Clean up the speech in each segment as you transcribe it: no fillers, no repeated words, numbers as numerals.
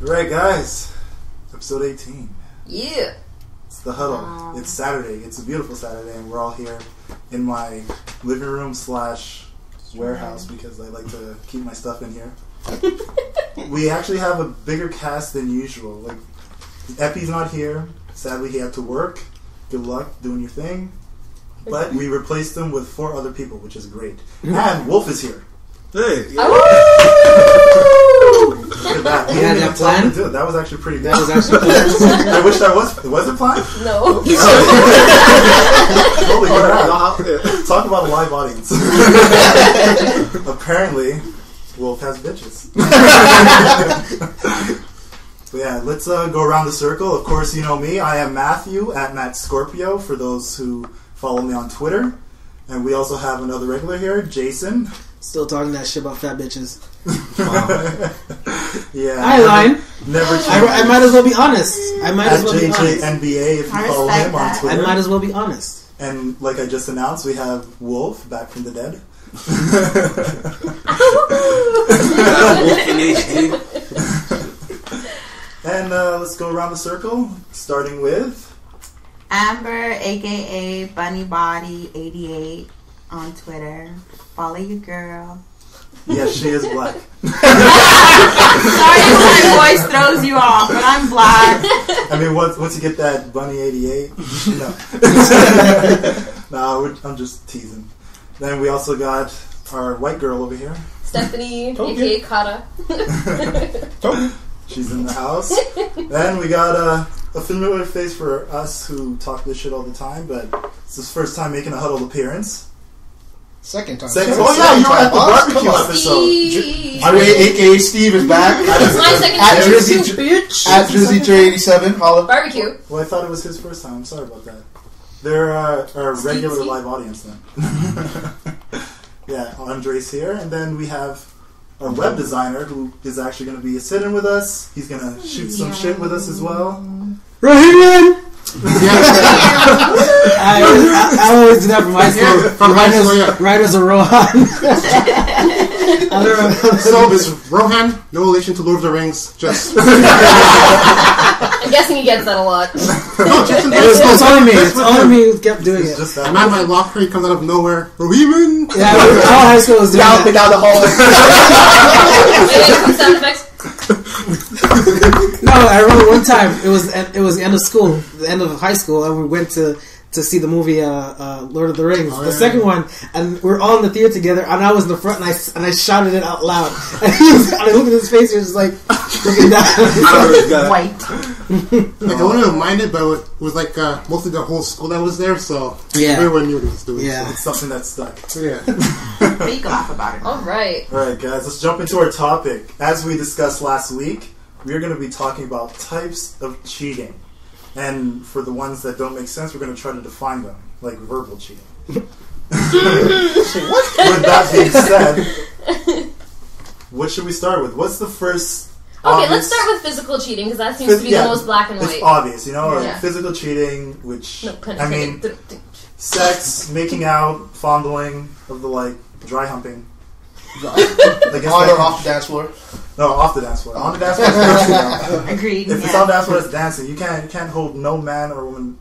Alright, guys. Episode 18. Yeah. It's the Huddle. It's Saturday. It's a beautiful Saturday, and we're all here in my living room / warehouse because I like to keep my stuff in here. We actually have a bigger cast than usual. Like, Epi's not here. Sadly, he had to work. Good luck doing your thing. But we replaced him with 4 other people, which is great. And Wolf is here. Hey. Look at that. You had that plan? That was actually pretty good. That was actually planned. I wish that was. Was it planned? No. Holy crap. Talk about a live audience. Apparently, Wolf has bitches. But yeah, let's go around the circle. Of course, you know me. I am Matthew at Matt Scorpio for those who follow me on Twitter. And we also have another regular here, Jason. Still talking that shit about fat bitches. Yeah. I line. Never change. I might as well be honest. I might as well be honest. NBA if you follow him on Twitter. I might as well be honest. And like I just announced, we have Wolf back from the dead. Wolf in HD. And let's go around the circle, starting with Amber, aka Bunny Body 88 on Twitter. Follow your girl. Yes, she is black. Sorry if my voice throws you off, but I'm black. I mean, once you get that Bunny 88, no, I'm just teasing. Then we also got our white girl over here, Stephanie, aka Kata. She's in the house. Then we got a familiar face for us who talk this shit all the time, but it's his first time making a Huddle appearance. Second time. Oh yeah, you were at the barbecue episode. aka Steve is back. It's my second At time Drizzy too, bitch. At Drizzy J87. Holla. Barbecue. Well, I thought it was his first time. I'm sorry about that. They're our regular live audience then. Yeah, Andre's here, and then we have our web designer who is actually going to be sitting with us. He's going to shoot some shit with us as well. Raheem! I always do that from high school. From high school, yeah. Right as a Rohan. So is Rohan no relation to Lord of the Rings? Just I'm guessing he gets that a lot. It's only me. It's only me who kept doing it. Just a man by lock crate comes out of nowhere. Roheeman! Yeah, all high school was doing Down that. the hall. Sound effects. No, I remember one time it was the end of school, the end of high school, and we went to see the movie Lord of the Rings, the second one, and we're all in the theater together, and I was in the front, and I shouted it out loud, and I looked at his face, he was just like looking down. White. Like I wouldn't have minded, but it was like mostly the whole school that was there, so Yeah. everyone knew what he was doing. Yeah. It's something that stuck. So, yeah. But you can laugh about it. Alright. Alright guys, let's jump into our topic. As we discussed last week, we're going to be talking about types of cheating. And for the ones that don't make sense, we're going to try to define them, like verbal cheating. With that being said, what should we start with? What's the first Okay, let's start with physical cheating, because that seems to be the most black and white. It's obvious, you know? Like Yeah. physical cheating, which, No pun I mean, intended. sex, making out, fondling, of the, like, dry humping. On or off the dance floor? No, off the dance floor. On the dance floor, it's Agreed. if it's on the dance floor, it's dancing. You can't hold no man or woman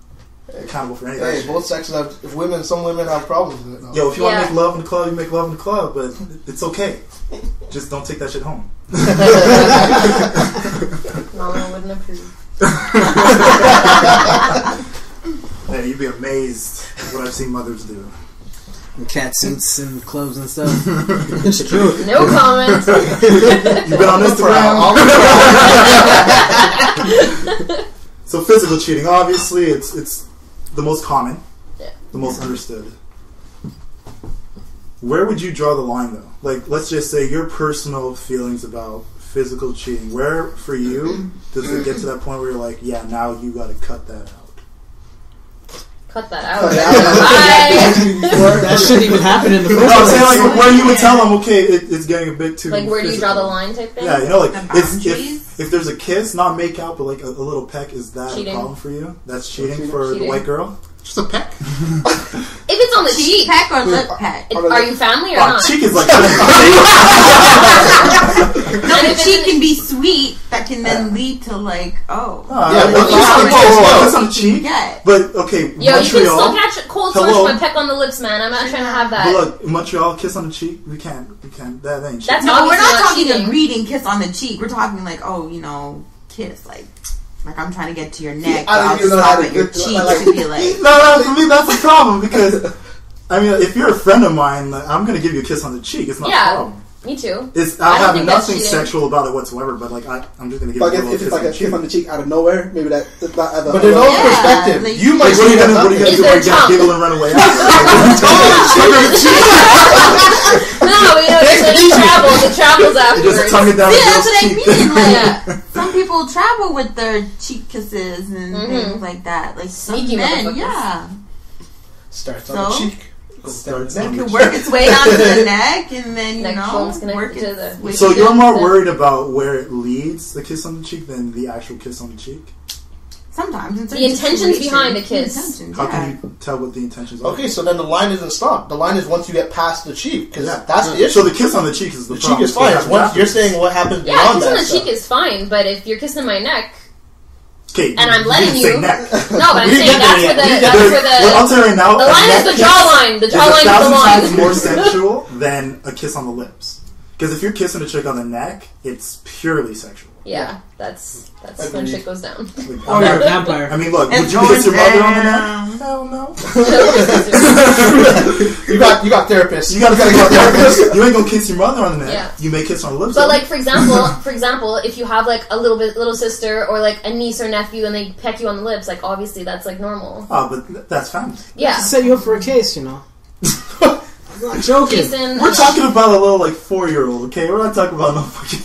accountable for anything. Hey, both sexes have. If some women have problems with it. No. Yo, if you want to Yeah. make love in the club, you make love in the club, but it's okay. Just don't take that shit home. Mama wouldn't approve. Hey, you'd be amazed at what I've seen mothers do. Cat suits and clothes and stuff. It's true. No comment. You've been on Instagram. So physical cheating, obviously, it's the most common, the most understood. Where would you draw the line, though? Like, let's just say your personal feelings about physical cheating. Where, for you, does it get to that point where you're like, yeah, now you got to cut that out? Cut that out. That shouldn't even happen in the first No, I'm place. saying like where you would tell them, okay, it's getting a bit too. Like, where do you physical. draw the line type thing? Yeah, you know, like boundaries? if there's a kiss, not make out, but like a little peck, is that Cheating. a problem for you? That's cheating for Cheating. the white girl. Just a peck. If it's on the cheek, peck or lip peck? are you family or not? Cheek is like. No, the cheek can be sweet. That can then lead to like, kiss on the cheek. Yeah. But okay, Yo, Montreal. you can still catch cold sores Hello? from a peck on the lips, man. I'm not trying to have that. But look, Montreal, kiss on the cheek. We can't. That ain't shit. That's No, we're not talking cheating. a greeting kiss on the cheek. We're talking like, kiss like I'm trying to get to your neck. I don't I'll even know stop how to at your get to- cheek like- to be like. No, for me that's a problem because I mean, if you're a friend of mine, like, I'm gonna give you a kiss on the cheek. It's not a problem. Me too. I have think that's nothing cheating. sexual about it whatsoever. But like, I'm just gonna give Like you a little if kiss it's like on a the cheek. kiss on the cheek out of nowhere, maybe that's not as a. But there's no Yeah, perspective. like- You might What are you see gonna do? Is Are there you gonna tongue? giggle and run away? No, it travels afterwards. Just tongue it down See, the that's girl's what I cheek. mean. Like, Yeah. some people travel with their cheek kisses and things like that. Like some Sneaky men, motherfuckers. yeah. Starts on the So? cheek. Starts It on the could cheek. work its way down to the neck and then, Neck bones connected work to its the- way So to you're the- more worried about where it leads, the kiss on the cheek, than the actual kiss on the cheek? Sometimes. In certain The intentions situations. behind the kiss. intentions, How yeah. can you tell what the intentions are? Okay, so then the line isn't stopped. The line is once you get past the cheek, because Yeah. that's the issue. So the kiss on the cheek is the The problem. cheek is fine. It's What once happens you're afterwards? saying what happens Yeah, beyond kiss on that the stuff. cheek is fine, but if you're kissing my neck, Okay, and I'm letting you didn't you- say neck. no, but I'm We saying didn't get that's there where yet. the We that's didn't where I'll the tell you right now. the a line is neck the kiss jawline. The is jawline is the 1,000 line. times more sensual than a kiss on the lips. Because if you're kissing a chick on the neck, it's purely sexual. Yeah, that's when shit goes down. Like, Or you're a vampire. I mean, look, It's would you kiss your going mother on the down. neck? Hell no. You got therapists. You gotta go therapist. You ain't gonna kiss your mother on the neck. Yeah. You may kiss on the lips. But like for example, if you have like a little sister or like a niece or nephew and they peck you on the lips, like obviously that's like normal. oh, but that's family. Yeah. To set you up for a case, you know. I'm not joking. Kissing, We're talking about a little like 4-year-old, okay? We're not talking about no fucking.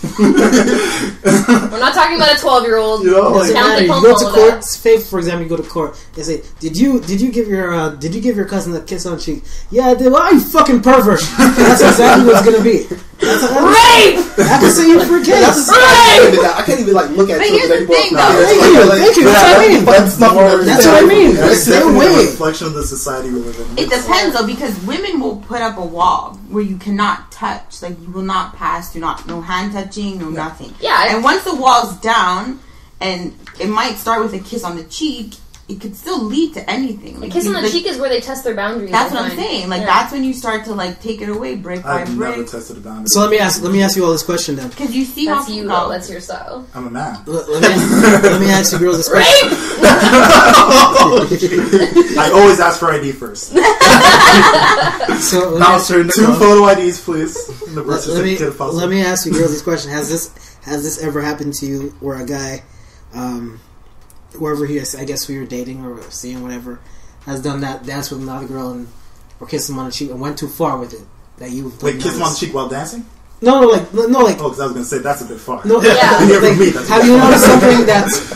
We're not talking about a 12-year-old. You know, Doesn't like, Count matter. the You pump go all to of court. that. Say, for example, you go to court. They say, "Did you give your cousin a kiss on the cheek?" Yeah, I did. Well, you fucking pervert. That's exactly what it's gonna be. Rape! I can say you for a case. I can't even like look at. But you here's the anymore. thing, No, though. it's Thank like- you. like- Thank you. That's what I mean. That's not That's what I mean. That's Stay definitely away. a reflection of the society we live in. It depends though, because women will put up a wall where you cannot touch. Like you will not pass. No hand touching. No nothing. Yeah. And once the wall's down, and it might start with a kiss on the cheek, it could still lead to anything. A Like, kiss on the like, cheek is where they test their boundaries. That's I what I'm find. saying. Like Yeah. that's when you start to like take it away brick by I've never brick. tested a boundary. So let me ask you all this question then. Because you see That's how you people though. That's your style. I'm a man. Let me ask you girls this question. Rape! I always ask for ID first. So Bouncer in the Two club. photo IDs, please. The birth let me certificate if possible. let me ask you girls this question. Has this ever happened to you where a guy, whoever he is, I guess who you're dating or seeing, whatever, has done that dance with another girl and or kissed him on the cheek and went too far with it? That you've Wait, kiss him on the cheek while dancing? No, like Oh, because I was gonna say that's a bit far. no. Yeah. Yeah, for Like, me, that's have you noticed something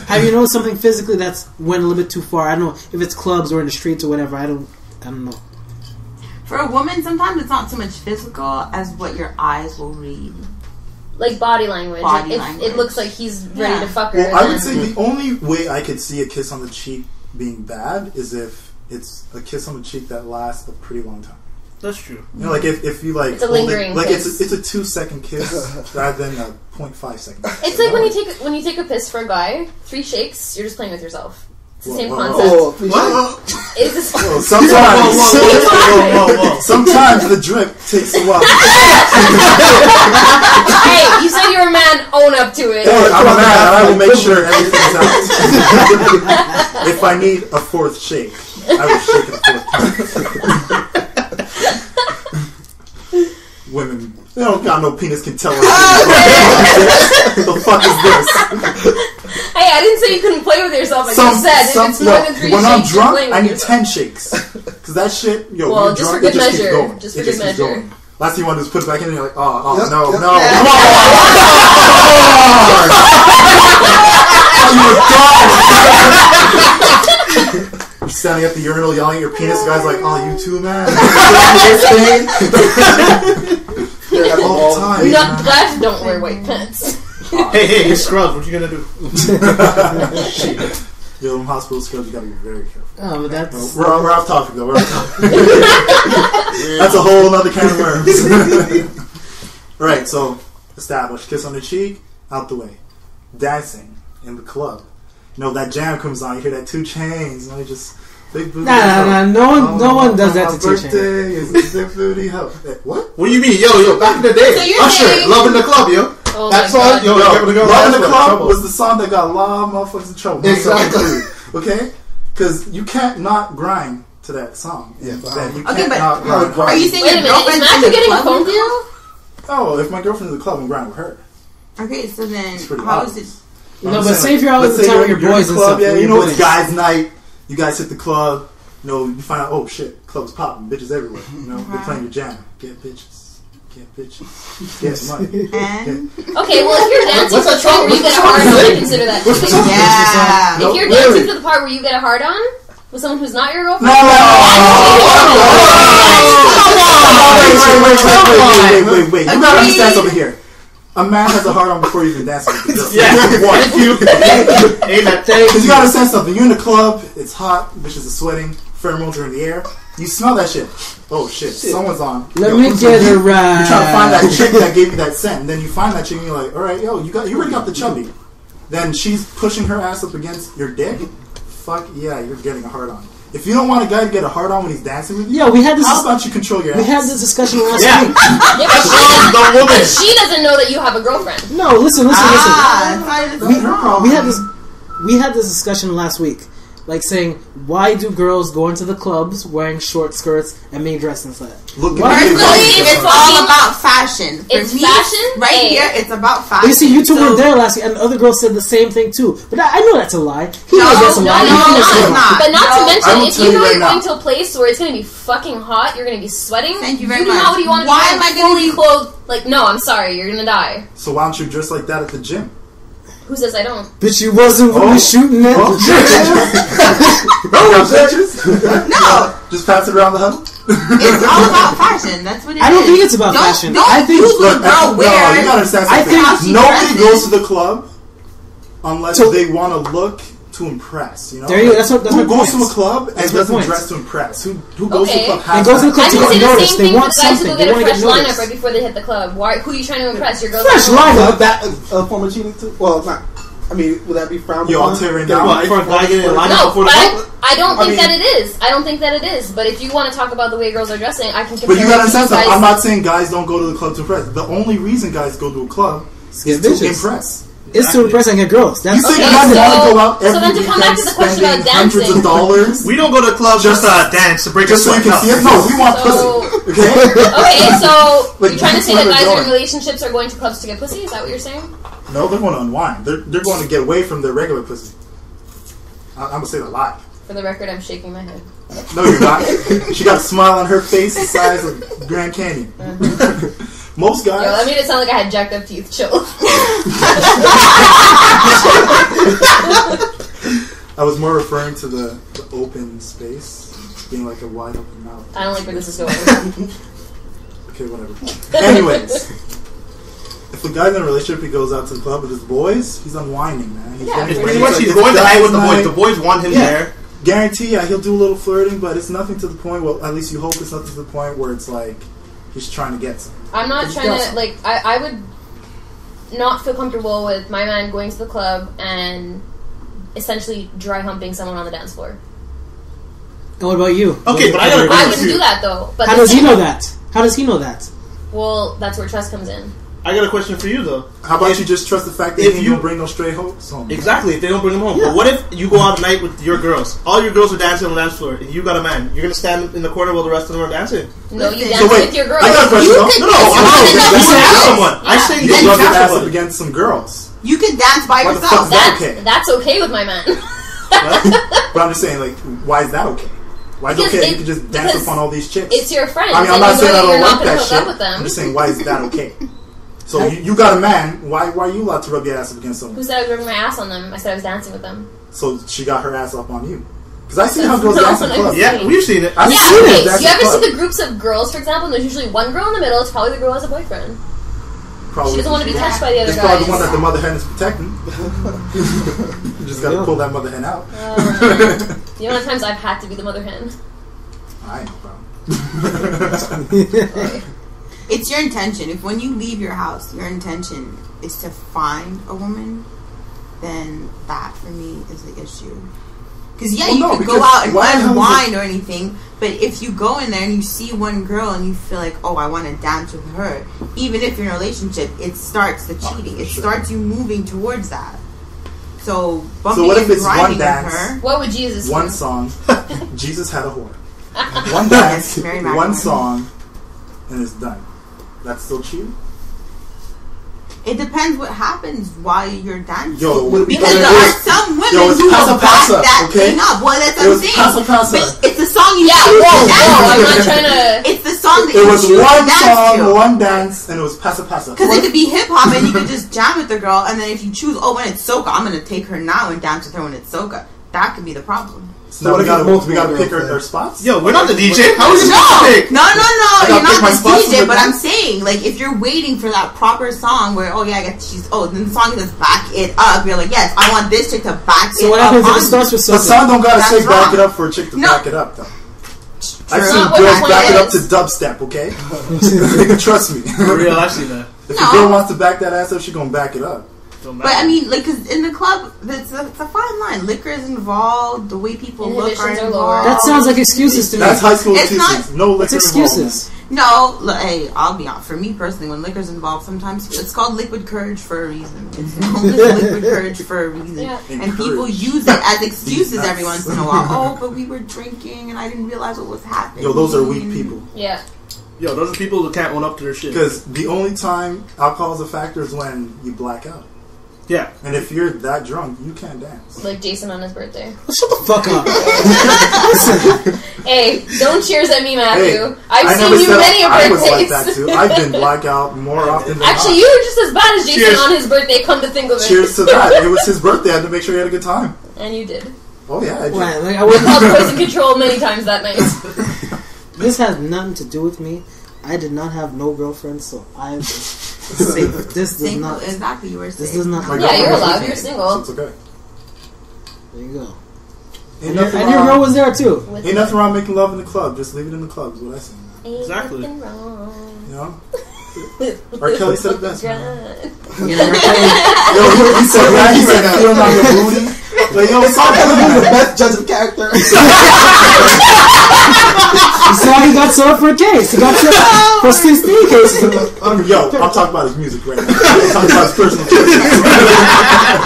have you noticed something physically that's went a little bit too far? I don't know if it's clubs or in the streets or whatever. I don't know. For a woman, sometimes it's not so much physical as what your eyes will read. Like body language. Body Like, if language. it looks like he's ready Yeah. to fuck her. Well, I would then- say the only way I could see a kiss on the cheek being bad is if it's a kiss on the cheek that lasts a pretty long time. That's true. You know, like if you like It's a hold lingering it, like kiss. it's a 2-second kiss rather than a 0.5 second. Kiss. It's like when you take a piss for a guy, 3 shakes, you're just playing with yourself. It's the same Whoa. concept. Oh, please. It's just, Well, sometimes, Whoa. sometimes the drip takes a while. hey, you said you're a man, own up to it. Hey, I'm a man, and I will make sure everything's out. If I need a 4th shake, I will shake it a 4th time. Women, they don't got no penis, can tell us. The fuck is this? Hey, I didn't say you couldn't play with yourself. I just said if it's more than 3 when shakes, I'm you're drunk, playing I with need yourself. 10 shakes. Because that shit, yo, Well, when you're just drunk, for it good just keeps measure. going. Just It for good keeps measure. going. Last thing you want to do is put it back in and you're like, oh, Yep, no, yep. no. Yeah. Come on! You're standing at the urinal yelling at your penis. The guy's like, oh, you too, man? All the time. Not glad don't wear white pants. Hey, Scrubs, what you gonna do? Yo, in hospital skills, you gotta be very careful. Oh, but that's... We're off topic though. We're off topic. That's a whole other can of worms. Right, so established. Kiss on the cheek, out the way. Dancing in the club. You know, that jam comes on, you hear that 2 Chainz, you know, you just big booty. Nah. No one does that to 2 Chainz. My birthday is a big booty hoe. What? What do you mean? Yo, back in the day. So you're Usher, saying- Love in the Club, yo. Oh That my song, God. yo, Love in the Club trouble. was the song that got a lot of motherfuckers in trouble. Exactly. Okay? Because you can't not grind to that song. Yeah, Then you Okay, can't but not grind. are you saying Wait a your minute, is girlfriend's in Matthew the getting a club phone with you? call? Oh, if my girlfriend's in the club, I'm grinding with her. Okay, so then It's pretty how obvious. is it? No, I'm but saying, say if you're out let's at the say time with your you're in boys the and club, stuff. yeah, when you you're know it's boys. guys' night. You guys hit the club. You know, you find out, oh shit, club's popping, bitches everywhere. You know, they're playing your jam. Get bitches. Get bitches. Get money. And Okay, well, if you're dancing What's to the that part song? where you What's get a that hard song? on, I consider that cheating. yeah. No, If you're really? dancing to the part where you get a hard on with someone who's not your girlfriend, Wait. You gotta understand something here. A man has a hard on before you even dance with the girl. Thank you. Amen. Because you gotta understand something. You're in the club, it's hot, bitches are sweating, pheromones are in the air. You smell that shit. Oh shit, someone's on. Let Yo, me who's get on? it You're right. trying to find that chick that gave you that scent, and then you find that chick and you're like, alright, yo, you already got the chubby. Then she's pushing her ass up against your dick. Fuck yeah, you're getting a hard on. If you don't want a guy to get a hard on when he's dancing with you, Yeah, we had this. how about you control your ass? We had this discussion last Yeah. week. yeah, but she doesn't know that you have a girlfriend. No, listen. That's her problem. We had this discussion last week, like saying, why do girls go into the clubs wearing short skirts and being dressed inside? Look Why- at me. Personally, it's all about fashion. For It's me, fashion? right Hey. here, it's about fashion. You see, you two So- were there last week, and other girls said the same thing too. But I know that's a lie. He No, knows that's a no, lie. no, He knows it's that's a lie. not. But not to No. I mention, will if tell you you know right you're going now. to a place where it's going to be fucking hot, you're going to be sweating. Thank you very do much. not want to Why be am I gonna fully be- clothed. Like, no, I'm sorry, you're going to die. So why don't you dress like that at the gym? Who says I don't? Bitch, you wasn't really shooting at the No, Just pass it around the huddle? it's all about fashion. That's what it is. I don't think it's about fashion. Don't I think- use the Look, girl no, wear. you gotta understand I something. think- How she Nobody dresses. goes to the club unless So- they want to look to impress. You know, There you go. That's my who goes point. to a club and That's my doesn't point. dress to impress? Who goes to a Okay. club? And goes to the club I to can get say the noticed. same They thing for want the guys who something. go They get a want to fresh get lineup noticed. right before they hit the club. Why? Who are you trying to impress? Your girls? Fresh at home? lineup. That a form of cheating too? Well, not. I mean, would that be frowned Yo, upon? I'll tell you right Get now. a wife For a guy getting a line No, up before the but club? I don't I think mean- that it is. I don't think that it is. But if you want to talk about the way girls are dressing, I can compare. But you gotta it to understand something. guys- I'm not saying guys don't go to the club to impress. The only reason guys go to a club is Get to bitches. impress. It's to impress and get girls. That's You think Okay, guys want to so- go out so every then to come back to weekend the question about spending hundreds dancing. of dollars We don't go to clubs just to dance to break just so a you sweat. can see it? No, we want So- pussy. Okay? Okay, so Like, you're trying to that's say where that they're guys going. in relationships are going to clubs to get pussy? Is that what you're saying? No, they're going to unwind. They're going to get away from their regular pussy. I'm gonna say that live. For the record, I'm shaking my head. No, you're not. She got a smile on her face the size of Grand Canyon. Most Yo, that guys. made it sound like I had jacked up teeth. Chill. I was more referring to the open space being like a wide open mouth. I don't like where this is going. Okay, whatever. Anyways, if a guy's in a relationship, he goes out to the club with his boys, he's unwinding, man. He's Yeah, getting It's ready. pretty much Like, he's it's going to hang with the guys' boys. night. The boys want him Yeah. there. Guarantee, yeah, he'll do a little flirting, but it's nothing to the point. Well, at least you hope it's nothing to the point where it's like he's trying to get something. I'm not He's trying got to, something. like, I would not feel comfortable with my man going to the club and essentially dry humping someone on the dance floor. And what about you? Okay, but I gotta I agree wouldn't with you. do that though. But How the does he same- know that? How does he know that? Well, that's where trust comes in. I got a question for you though. How about you just trust the fact that if he ain't you- gonna bring no stray hopes home? Exactly, if they don't bring them home. Yeah. But what if you go out at night with your girls? All your girls are dancing on the dance floor. And you got a man. You're gonna stand in the corner while the rest of them are dancing. No, you So dance wait, with your girl. I got a question, You though. can No, dance I'm with not. another You girl. have someone. Yeah. I'm saying You you rub your have ass up someone. against some girls. You can dance by What the yourself. fuck? Okay. That's okay with my man. But I'm just saying, like, why is that okay? Why is it Because okay? it- You can just dance because up on all these chicks. It's your friends. I mean, I'm and not you saying know I that don't you're not like going to that hook shit. up with them. I'm just saying, why is that okay? So you got a man. Why are you allowed to rub your ass up against someone? Who said I was rubbing my ass on them? I said I was dancing with them. So she got her ass up on you. Because I see how That's girls not dance in what I'm clubs. saying. Yeah, we've seen it. I've Yeah, seen okay. it. That's You ever a club. see the groups of girls, for example? And there's usually one girl in the middle. It's probably the girl who has a boyfriend. Probably She doesn't want to be touched by the other it's probably the one guys. that the mother hen is protecting. You just gotta pull that mother hen out. The amount of times I've had to be the mother hen. I ain't no problem. It's your intention. If when you leave your house, your intention is to find a woman, then that for me is the issue. Because you could go out and unwind or anything, but if you go in there and you see one girl and you feel like, oh, I want to dance with her, even if you're in a relationship, it starts the cheating. It starts you moving towards that. So bumping what if and it's one grinding with dance? her. What would Jesus do? One song. Jesus had a whore. One dance, very one masculine. song, and it's done. That's still cheating? It depends what happens while you're dancing. Because there are some women who will back that thing up. Well, that's what I'm saying. But it's the song you choose to dance to. I'm not trying to... It's the song that it you was choose one to dance song, to. one dance, and it was pasa pasa. Because it could be hip hop and you could just jam with the girl, and then if you choose, oh, when it's soca, I'm going to take her now and dance with her when it's soca. That could be the problem. So we gotta pick our spots? Yo, we're not the DJ. How is it pick? No, you're not my the spots DJ, with but that. I'm saying, like, if you're waiting for that proper song where, oh, yeah, I got then the song says back it up. You're like, yes, I want this chick to back it up. So what happens if it starts with The something? song don't gotta say That's back wrong. it up for a chick to back it up, though. I've seen Not what girls the back point it up to is. dubstep, okay? Trust me. For real, I see that. If a girl wants to back that ass up, she gonna back it up. But I mean, like, cause in the club, it's a fine line. Liquor is involved. The way people look are Inhibitions are involved. lower. That sounds like excuses to me. That's high school It's excuses. not- No liquor It's excuses. No, hey, I'll be honest. For me personally, when liquor's involved, sometimes it's called liquid courage for a reason. It's known as liquid courage for a reason. Yeah. And people use it as excuses every once in a while. Oh, but we were drinking and I didn't realize what was happening. Yo, those are weak people. Yeah. Yo, those are people that can't own up to their shit. Because the only time alcohol is a factor is when you black out. Yeah. And if you're that drunk, you can't dance. Like Jason on his birthday. Shut the fuck up. Hey, don't cheers at me, Matthew. Hey, I've I seen never you said many a I was birthdays. like that too. I've been blackout more often than Actually, not. you were just as bad as Jason Cheers. on his birthday, come to think of it. Cheers to that. It was his birthday. I had to make sure he had a good time. And you did. Oh, yeah, I did. Right, like, I We called wouldn't- poison control many times that night. This has nothing to do with me. I did not have no girlfriend, so I was safe. This does Single, not. exactly, you were This safe. does not. My Yeah, you're girlfriend allowed. was You're with me, single. So it's okay. There you go. Ain't And nothing your girl wrong. was there too. Ain't nothing wrong making love in the club. Just leave it in the club is what I say. Ain't Exactly. nothing wrong. You know? R. Kelly said it best. Man. You know, Yo, he said that. He said, feeling on your booty. Like, yo, it's all Kelly good. the best judge of character. you saw he got served for a case. He got served for 16 cases. Yo, I'm talking about his music right now. I'm talking about his personal choices.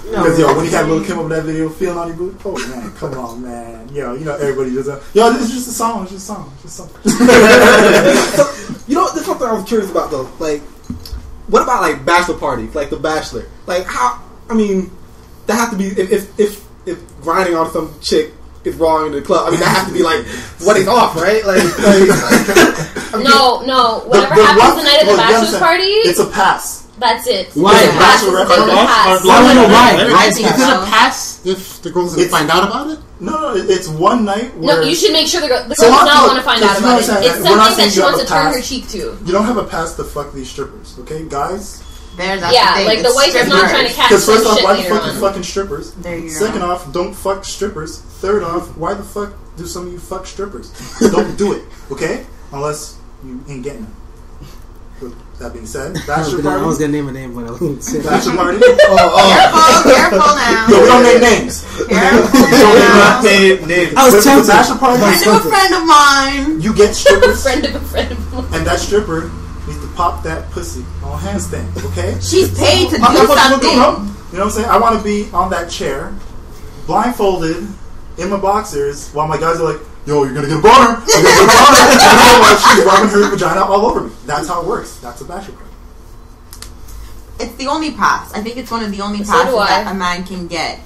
Because, yo, when he had Lil' Kim over that video, feeling on your booty, oh, man, come on, man. Yo, you know, everybody just, yo, this is just a song. It's just a song. It's just a song. So, you know, there's something I was curious about though. Like, what about like bachelor parties, like The Bachelor? Like, how? I mean, that has to be if grinding on some chick is wrong in the club. I mean, that has to be like wedding off, right? Like I mean, No. Whatever happens the night of the bachelor's party, It's a pass. that's it. Why? It's a pass. It's Bachelorette still a party? pass. I want to know why. I think Is it a so. pass if the girls It's- find out about it? No, it's one night where No, you should make sure the girl So does I'm not not- want to find so out you about it. understand, It's we're not something that saying she you have wants a to turn pass. her cheek to. you don't have a pass to fuck these strippers, okay? Guys, That's Yeah, the thing. like the It's wife is not strippers. trying to catch because some first off, shit why the later fuck you on. fucking strippers? There you go. Second off, don't fuck strippers. Third off, why the fuck do some of you fuck strippers? Don't do it, okay? Unless you ain't getting them. With that being said, bachelor I was party. gonna name a name, but I wouldn't say that. Bachelor party. Careful now. Yo, we don't name names. Careful Don't now. name names. I was With the tempted. bachelor party, I knew a friend of mine. you get strippers, Friend of a friend of mine. and that stripper needs to pop that pussy on handstand, okay? She's paid to do I'm not supposed to something. do them. You know what I'm saying? I want to be on that chair, blindfolded, in my boxers, while my guys are like, yo, you're gonna get a boner. You're gonna get a boner. And you know what? She's rubbing her vagina all over me. That's how it works. That's a bachelor party. It's the only pass. I think it's one of the only So passes do I. that a man can get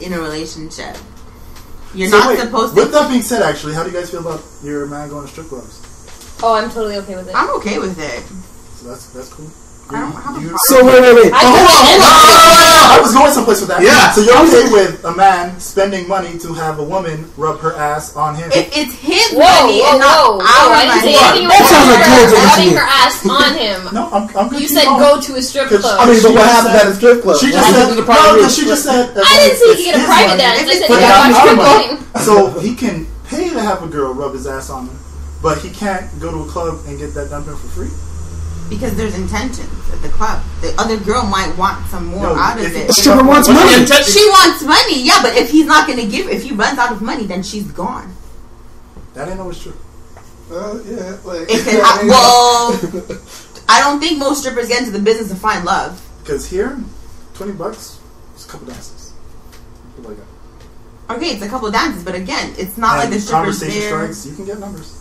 in a relationship. You're So not wait, supposed With to. that being said, actually, how do you guys feel about your man going to strip clubs? Oh, I'm totally okay with it. I'm okay with it. So that's cool. I don't have a problem. So wait. I I was going someplace Wait, so that Yeah. So you're okay with a man spending money to have a woman rub her ass on him? If it's his Whoa, money and not our I didn't say money. anything That sounds like about good to rubbing me. her ass on him. No, I'm good. You said go to a strip club. I mean, but She what just happens said- at a strip club? She What just happens said in the private no. room? She just said. I didn't say he could get a private dance. I said But he that's got our strip money. clubbing. So he can pay to have a girl rub his ass on him, but he can't go to a club and get that done for free. Because there's intentions at the club. The other girl might want some more No, out of if it. The stripper wants What's the money. intention? She wants money, yeah, but if he's not going to give, if he runs out of money, then she's gone. That ain't always true. Yeah, like, It can, well, I don't think most strippers get into the business to find love. Because here, $20 is a couple dances. What do I got? Okay, it's a couple of dances, but again, it's not like the strippers conversation there. strikes. You can get numbers.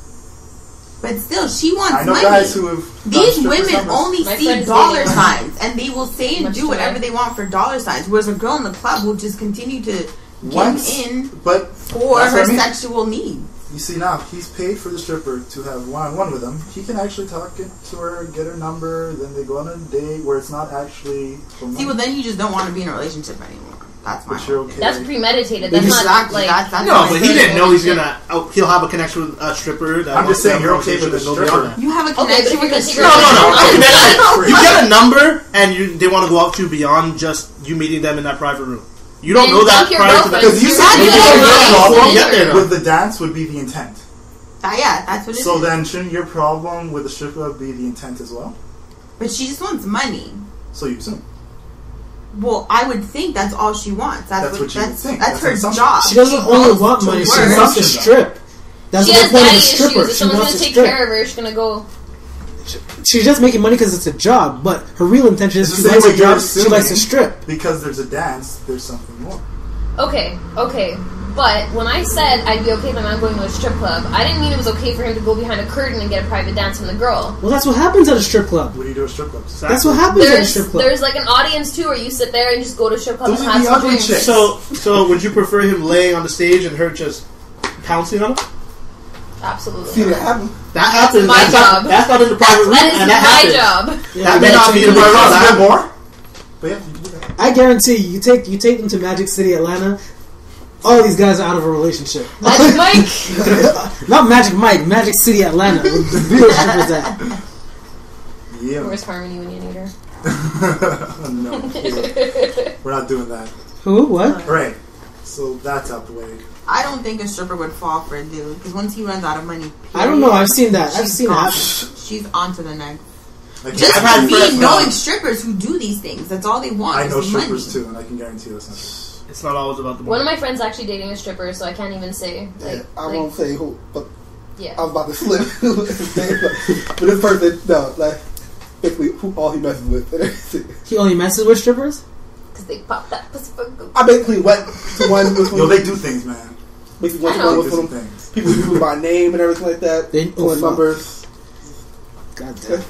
But still, she wants I know money. guys who have done These strippers' women numbers. only My see friend's dollar dating signs, and they will say and Much do whatever today. they want for dollar signs. Whereas a girl in the club will just continue to Once, give in but for that's her what I mean. sexual needs. You see now, he's paid for the stripper to have one-on-one with him. He can actually talk to her, get her number, then they go on a date where it's not actually for See, money. well, then you just don't want to be in a relationship anymore. That's my But you're whole okay. thing. That's premeditated. That's not Exactly. like. That's No, my but he thing. didn't know he's gonna. He'll have a connection with a stripper. That I'm just wants to saying have you're a okay with the conversation and go beyond stripper. that. You have a Okay, but connection if you're with gonna a take No, her- no, no. Okay. You get a number, and they want to go out to you beyond just you meeting them in that private room. You don't Then know that dump your prior to that. girlfriend. Because you You're said not maybe doing your it problem right. Get there, though. with the dance would be the intent. Yeah, that's what it is. So then, shouldn't your problem with the strip club be the intent as well? But she just wants money. So you assume. Well, I would think that's all she wants. That's what you would think. That's That's her an assumption. job. She doesn't only goes want to money. She work. wants to strip. That's She the has point of daddy a stripper. issues. If She someone's wants gonna to take strip. care of her, she's gonna go. She's just making money because it's a job, but her real intention is It's she the likes same a way you're job. She likes to assuming strip. Because there's a dance, there's something more. Okay. But when I said I'd be okay if my man going to a strip club, I didn't mean it was okay for him to go behind a curtain and get a private dance from the girl. Well, that's what happens at a strip club. What do you do at strip clubs? That's what happens at a strip club. There's like an audience too, where you sit there and just go to a strip club Those and are have the some ugly drinks. chicks. So would you prefer him laying on the stage and her just pouncing on him? Absolutely. See that happen? That happens. my That's job. not in the private room, That is and that my happens. job. Yeah, That you may gotta not be take in the them- private room. A That bit more? But yeah, you do that. I guarantee you take them to Magic City, Atlanta. All these guys are out of a relationship. Magic Mike. Not Magic Mike, Magic City, Atlanta. Where the real strippers at. Yeah. Where's Harmony when you need her? No. We're not doing that. Who? What? Alright. So that's out the way. I don't think a stripper would fall for a dude because once he runs out of money, I don't know. I've seen that. I've she's seen gone. that. She's on to the next. Like, Just I've had for me friends knowing now. strippers who do these things, that's all they want. I is know the strippers money. too, and I can guarantee that's not true. It's not always about the One money. of my friends actually dating a stripper, so I can't even say. Like, I won't say who, but yeah. I was about to slip. But this person, no, like, basically, who all he messes with. He only messes with strippers? Because they pop that pussy for good. I basically went to one with Yo, they do things, man. basically went to I know. one They with do some them. things. People do by name and everything like that. They- oh, Pulling fuck. numbers. God damn.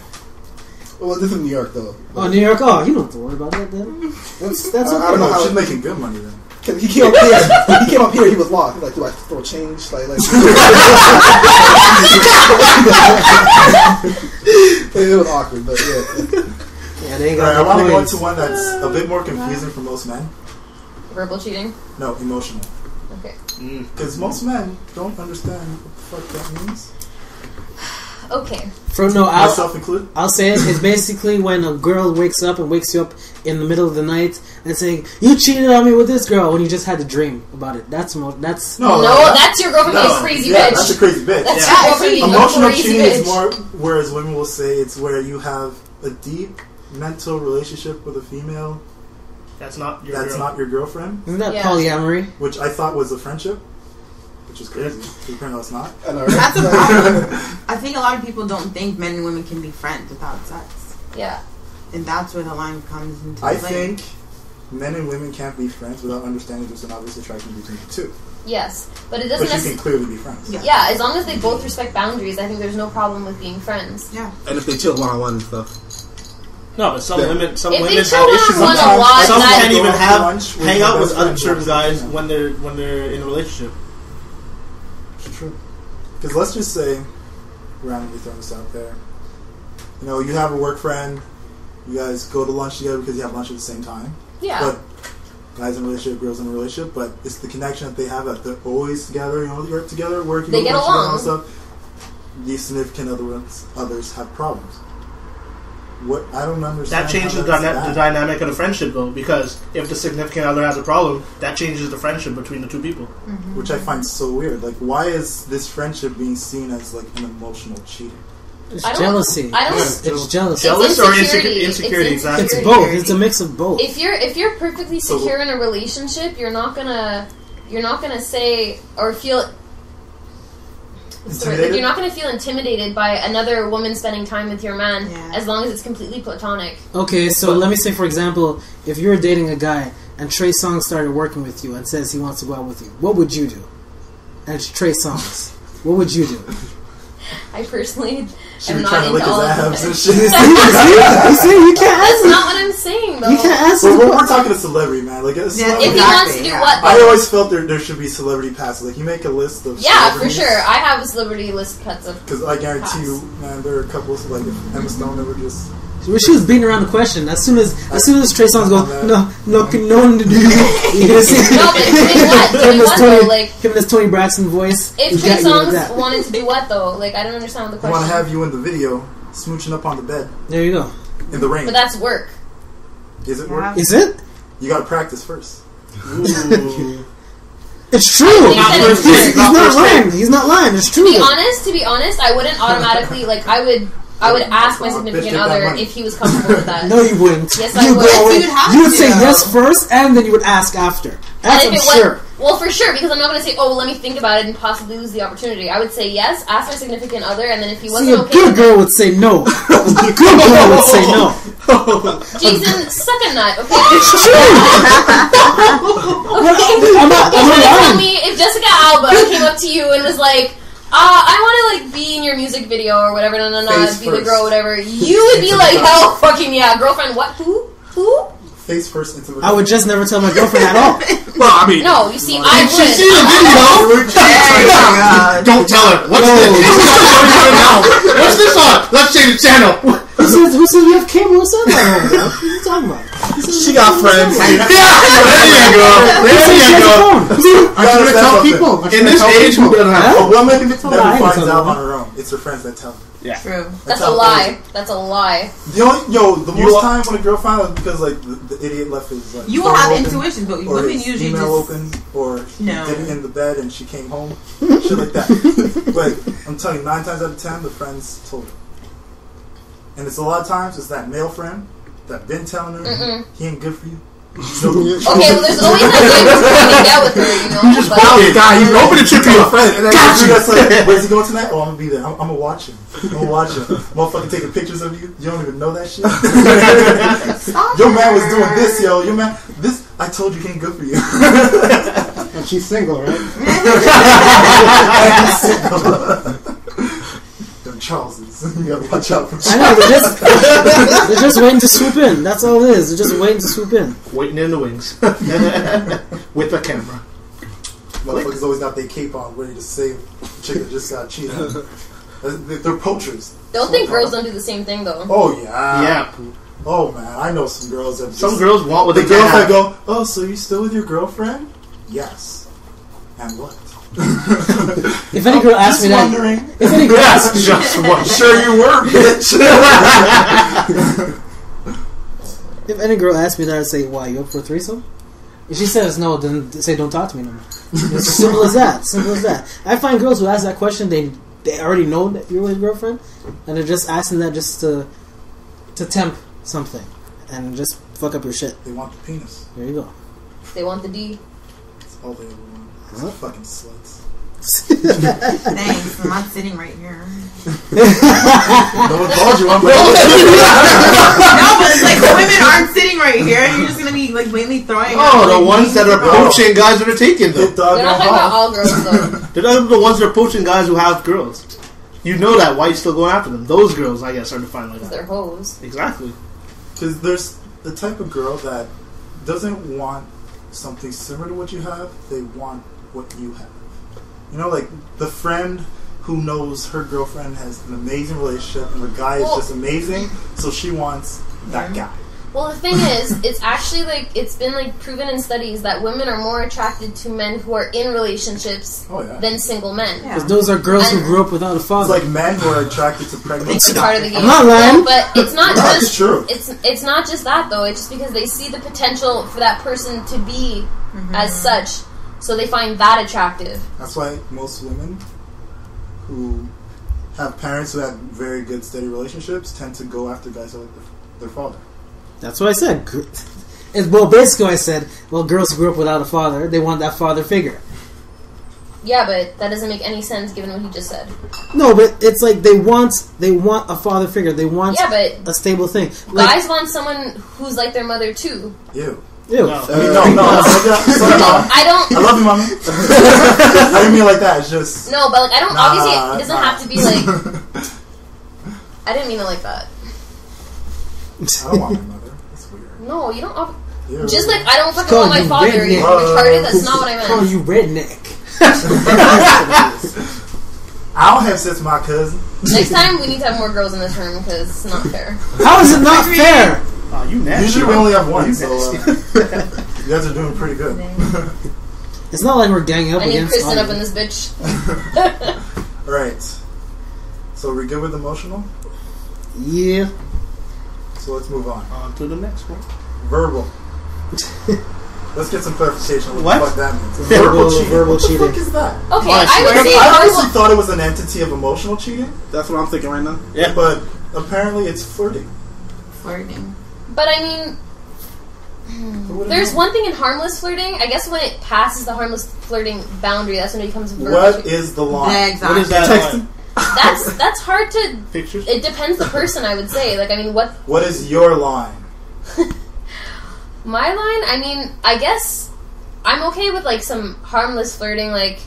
Well, this is New York though. Oh, New York. Oh, you don't have to worry about that then. That's okay. I don't know how She's making good money then. He came up here. He came up here. He was lost. He was like, do I throw change? Like it was awkward, but yeah. Yeah, they ain't Alright, got I want to no go coins. into one that's a bit more confusing for most men. Verbal cheating? No, emotional. Okay. Because most men don't understand what the fuck that means. Okay. Myself included. I'll say it. It's basically when a girl wakes up and wakes you up in the middle of the night and saying, "You cheated on me with this girl," when you just had a dream about it. That's No, that's your girlfriend being a crazy yeah, bitch. that's a crazy bitch. That's Yeah. your girlfriend being a Emotional crazy cheating bitch. is more, whereas women will say it's where you have a deep mental relationship with a female That's not your that's girl. not your girlfriend, Isn't that Yeah. polyamory? which I thought was a friendship, which is crazy. Apparently it's not. I know, That's a right? problem. I think a lot of people don't think men and women can be friends without sex, Yeah. and that's where the line comes into I play. think men and women can't be friends without understanding there's an obvious attraction between the two. Yes. But it doesn't But you necessarily. can clearly be friends. Yeah. Yeah, as long as they both respect boundaries, I think there's no problem with being friends. Yeah. And if they chill one-on-one and stuff. No, but some Yeah. women, some If they women chill have issues. one-on-one Sometimes a lot, some that- can't even Go out to have lunch with hang your out with best other friend, certain yeah. guys Yeah. when they're in a relationship. It's true. Because let's just say, randomly throwing this out there, you know, you have a work friend, you guys go to lunch together because you have lunch at the same time. Yeah. But guys in a relationship, girls in a relationship, but it's the connection that they have that they're always together, they're together, working, They get along. and stuff. These significant others have problems. What I don't understand. That changes the dynamic of the friendship, though, because if the significant other has a problem, that changes the friendship between the two people. Mm-hmm. Which I find so weird. Like, why is this friendship being seen as like an emotional cheating? It's jealousy. It's jealousy. Jealous or insecurity. insecurity? Exactly. It's both. It's a mix of both. If you're perfectly secure in a relationship, you're not gonna say or feel. Sorry, like you're not going to feel intimidated by another woman spending time with your man as long as it's completely platonic. Okay, so let me say, for example, if you're dating a guy and Trey Songz started working with you and says he wants to go out with you, what would you do? And it's Trey Songz. What would you do? I personally She am be not trying to lick into his all of abs and that. shit. You see, you can't That's answer. not what I'm saying, though. You can't answer. But we're talking to celebrity, man. Like, a celebrity. If he wants to do what, I though? always felt there should be celebrity passes. Like, you make a list of Yeah, for celebrities. sure. I have a celebrity list cuts of. Because I guarantee pass. you, man, there are couples like if Emma Stone ever just. Well, she was beating around the question. As soon as Trey Songz goes, no one to do. You're gonna see No, but doing what? Doing what, though? Like, him and his Tony Braxton voice. if Trey Songz wanted to do what, though? Like, I don't understand what the I want question to have you in the video, smooching up on the bed There you go. in the rain. But that's work. Is it work? Is it? You got to practice first. Ooh. It's true. I think that it's work. He's not lying. He's not lying. It's true. To be honest, I wouldn't automatically, like, I would ask my significant other if he was comfortable with that. No, you wouldn't. Yes, I You would. go- You'd have You would to. say yes first, and then you would ask after. That's And if I'm it was, sure. well, for sure, because I'm not going to say, oh, well, let me think about it and possibly lose the opportunity. I would say yes, ask my significant other, and then if he wasn't See, a okay good with girl would say no. A good girl would say no. it, Jason, suck a nut, okay? I'm not Tell lying. me if Jessica Alba came up to you and was like, I want to like be in your music video or whatever, Face be the first. girl, whatever. You would be like, hell fucking yeah, girlfriend, what? Who? Face first into the. I would just never tell my girlfriend at all. Well, I mean, No, you see, I she would. see the video. Don't tell her. What's this? What's this on? Let's change the channel. Who says you have cable? What's that about? What are you talking about? She got friends. There you go. Who says she has a phone? I'm trying to tell people. In this age, who doesn't have A woman never lie. finds It's a out lie. on her own. It's her friends that tell her. True. That's a how it lie. That's a lie. The most time when a girl found out because like the idiot left his like, You will phone have open, intuition, but or women his usually email just open, or he No. did it in the bed and she came home, shit like that. But I'm telling you, 9 times out of 10, the friends told her, and it's a lot of times it's that male friend that been telling her he ain't good for you. Okay, well, there's always that guy who's hanging out with her, you know? But guy, you open the trip to your friend. And then that's like, where's he going tonight? Oh, I'm gonna be there. I'm gonna watch him. Motherfucker taking pictures of you. You don't even know that shit. Your man was doing this, yo. Your man, this. I told you he ain't good for you. And she's single, right? Them Charleses. You gotta watch out for I know, they're just waiting to swoop in. That's all it is. They're just waiting to swoop in. Waiting in the wings. With a camera. Motherfuckers always got their cape on, ready to save the chick that just got cheated on. They're poachers. don't think girls don't do the same thing, though. Oh yeah. Yeah. Oh man, I know some girls that. Some girls want what The they girls can't that have. go, oh, so you still with your girlfriend? Yes. And what? If any girl asks me that, wondering. if any girl asks me, Just one. Sure you were, bitch. if any girl asks me that, I'd say, "Why, you up for a threesome?" If she says no, then say, "Don't talk to me no more." It's as simple as that. Simple as that. I find girls who ask that question, they already know that you're with your girlfriend, and they're just asking that just to tempt something and just fuck up your shit. They want the penis. There you go. They want the D. That's all they ever want. Huh? Fucking sluts. Thanks. I'm not sitting right here. No one called you. I'm like, No, but it's like women aren't sitting right here, and you're just gonna be like blatantly throwing. Oh, out, the like, ones that are names. poaching guys that are taking them. Hit dog They're not no talking about harm. all girls, though. They're not the ones that are poaching guys who have girls. You know that. Why are you still going after them? Those girls, I guess, are defined like Because that. they're hoes. Exactly. Because there's the type of girl that doesn't want something similar to what you have. They want what you have. You know, like the friend who knows her girlfriend has an amazing relationship and the guy is Well- just amazing, so she wants that guy. Well, the thing is, it's actually like it's been like proven in studies that women are more attracted to men who are in relationships than single men. Because those are girls who grew up without a father. It's like men who are attracted to pregnant. It's part of the game. I'm not lying. No, but it's not No, just it's true. It's not just that though. It's just because they see the potential for that person to be as such, so they find that attractive. That's why most women who have parents who have very good, steady relationships tend to go after guys like their father. That's what I said. Well, basically I said, well, girls who grew up without a father, they want that father figure. Yeah, but that doesn't make any sense given what he just said. No, but it's like they want a father figure. They want a stable thing. Like, Guys want someone who's like their mother too. Ew. Ew. No. I mean, no. Sorry, Mom. I don't. I love you, mommy. I didn't mean it like that. It's just No, but like I don't. Obviously, it doesn't nah. have to be like. I didn't mean it like that. I don't want my mother. That's weird. No, you don't. Ew. Just like I don't fucking Call want my you father. You redneck. retarded. That's not what I Call meant. you redneck. I don't have sex with my cousin. Next time we need to have more girls in this room because it's not fair. How is it not fair? Oh, you nasty. Usually we only have one, You so nasty. you guys are doing pretty good. It's not like we're ganging up I need against. Kristen all up of in you. this bitch. Alright. So are we good with emotional? Yeah. So let's move on. On to the next one. Verbal. Let's get some clarification on What? what the fuck that means. Verbal cheating. verbal What the cheating. fuck is that? Okay, Oh, I would say I honestly verbal, thought it was an entity of emotional cheating, That's what I'm thinking right now. Yeah. but apparently it's flirting. Flirting. but I mean, Who would've there's known? one thing in harmless flirting. I guess when it passes the harmless flirting boundary, that's when it becomes verbal. What is the line? Yeah, What exactly. is that? Texting. That's hard to. Pictures? It depends the person. I would say. Like, I mean, what What is your line? my line? I mean, I guess I'm okay with like some harmless flirting, like,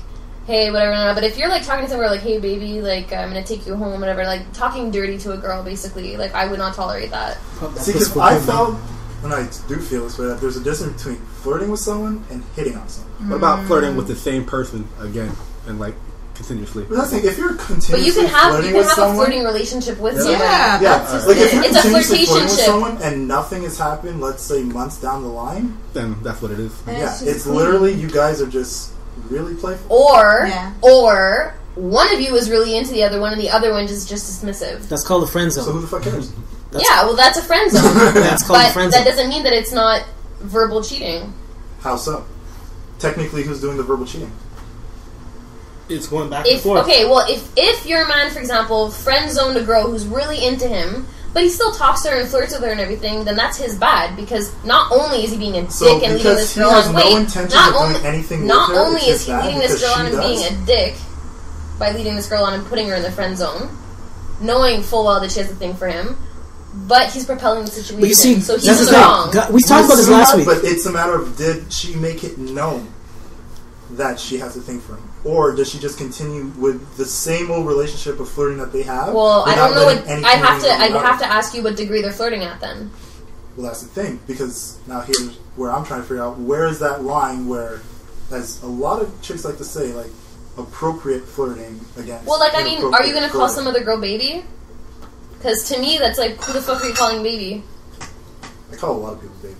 hey, whatever. But if you're like talking to someone like, hey, baby, like I'm gonna take you home, whatever, like talking dirty to a girl, basically, like I would not tolerate that. See, because I felt, and I do feel this way, that there's a difference between flirting with someone and hitting on someone. What about flirting with the same person again and like continuously? But that's the thing, if you're But continuously you can have flirting a with someone, flirting relationship with someone. Yeah, yeah, that's just like if it. you're It's a continuously flirting with flirtationship. someone and nothing has happened, let's say months down the line, Then that's what it is. And yeah, just it's clean. literally you guys are just really playful. Or Yeah. one of you is really into the other one, and the other one is just dismissive. That's called a friend So zone. who the fuck cares? Yeah, well, that's a friend zone. That's called a But friend that zone. doesn't mean that it's not verbal cheating. How so? Technically, who's doing the verbal cheating? It's going back and If forth. okay, well, if your man, for example, friend zoned a girl who's really into him, but he still talks to her and flirts with her and everything, then that's his bad, because not only is he being a So dick and leading because this he girl has on, no intention not of only doing anything not with her, only it's is just he bad leading this because girl she on and does. being a dick by leading this girl on and putting her in the friend zone, knowing full well that she has a thing for him, but he's propelling the situation. But you see, so he's that's in the the thing. wrong. We talked about this last week. But it's a matter of, did she make it known that she has a thing for him? Or does she just continue with the same old relationship of flirting that they have? Well, I without don't know. letting anything I'd about have it? to ask you what degree they're flirting at then. Well, that's the thing, because now here's where I'm trying to figure out, where is that line where, as a lot of chicks like to say, like, appropriate flirting against... Well, like, I mean, are you inappropriate going to call flirting. some other girl baby? Because to me, that's like, who the fuck are you calling baby? I call a lot of people baby.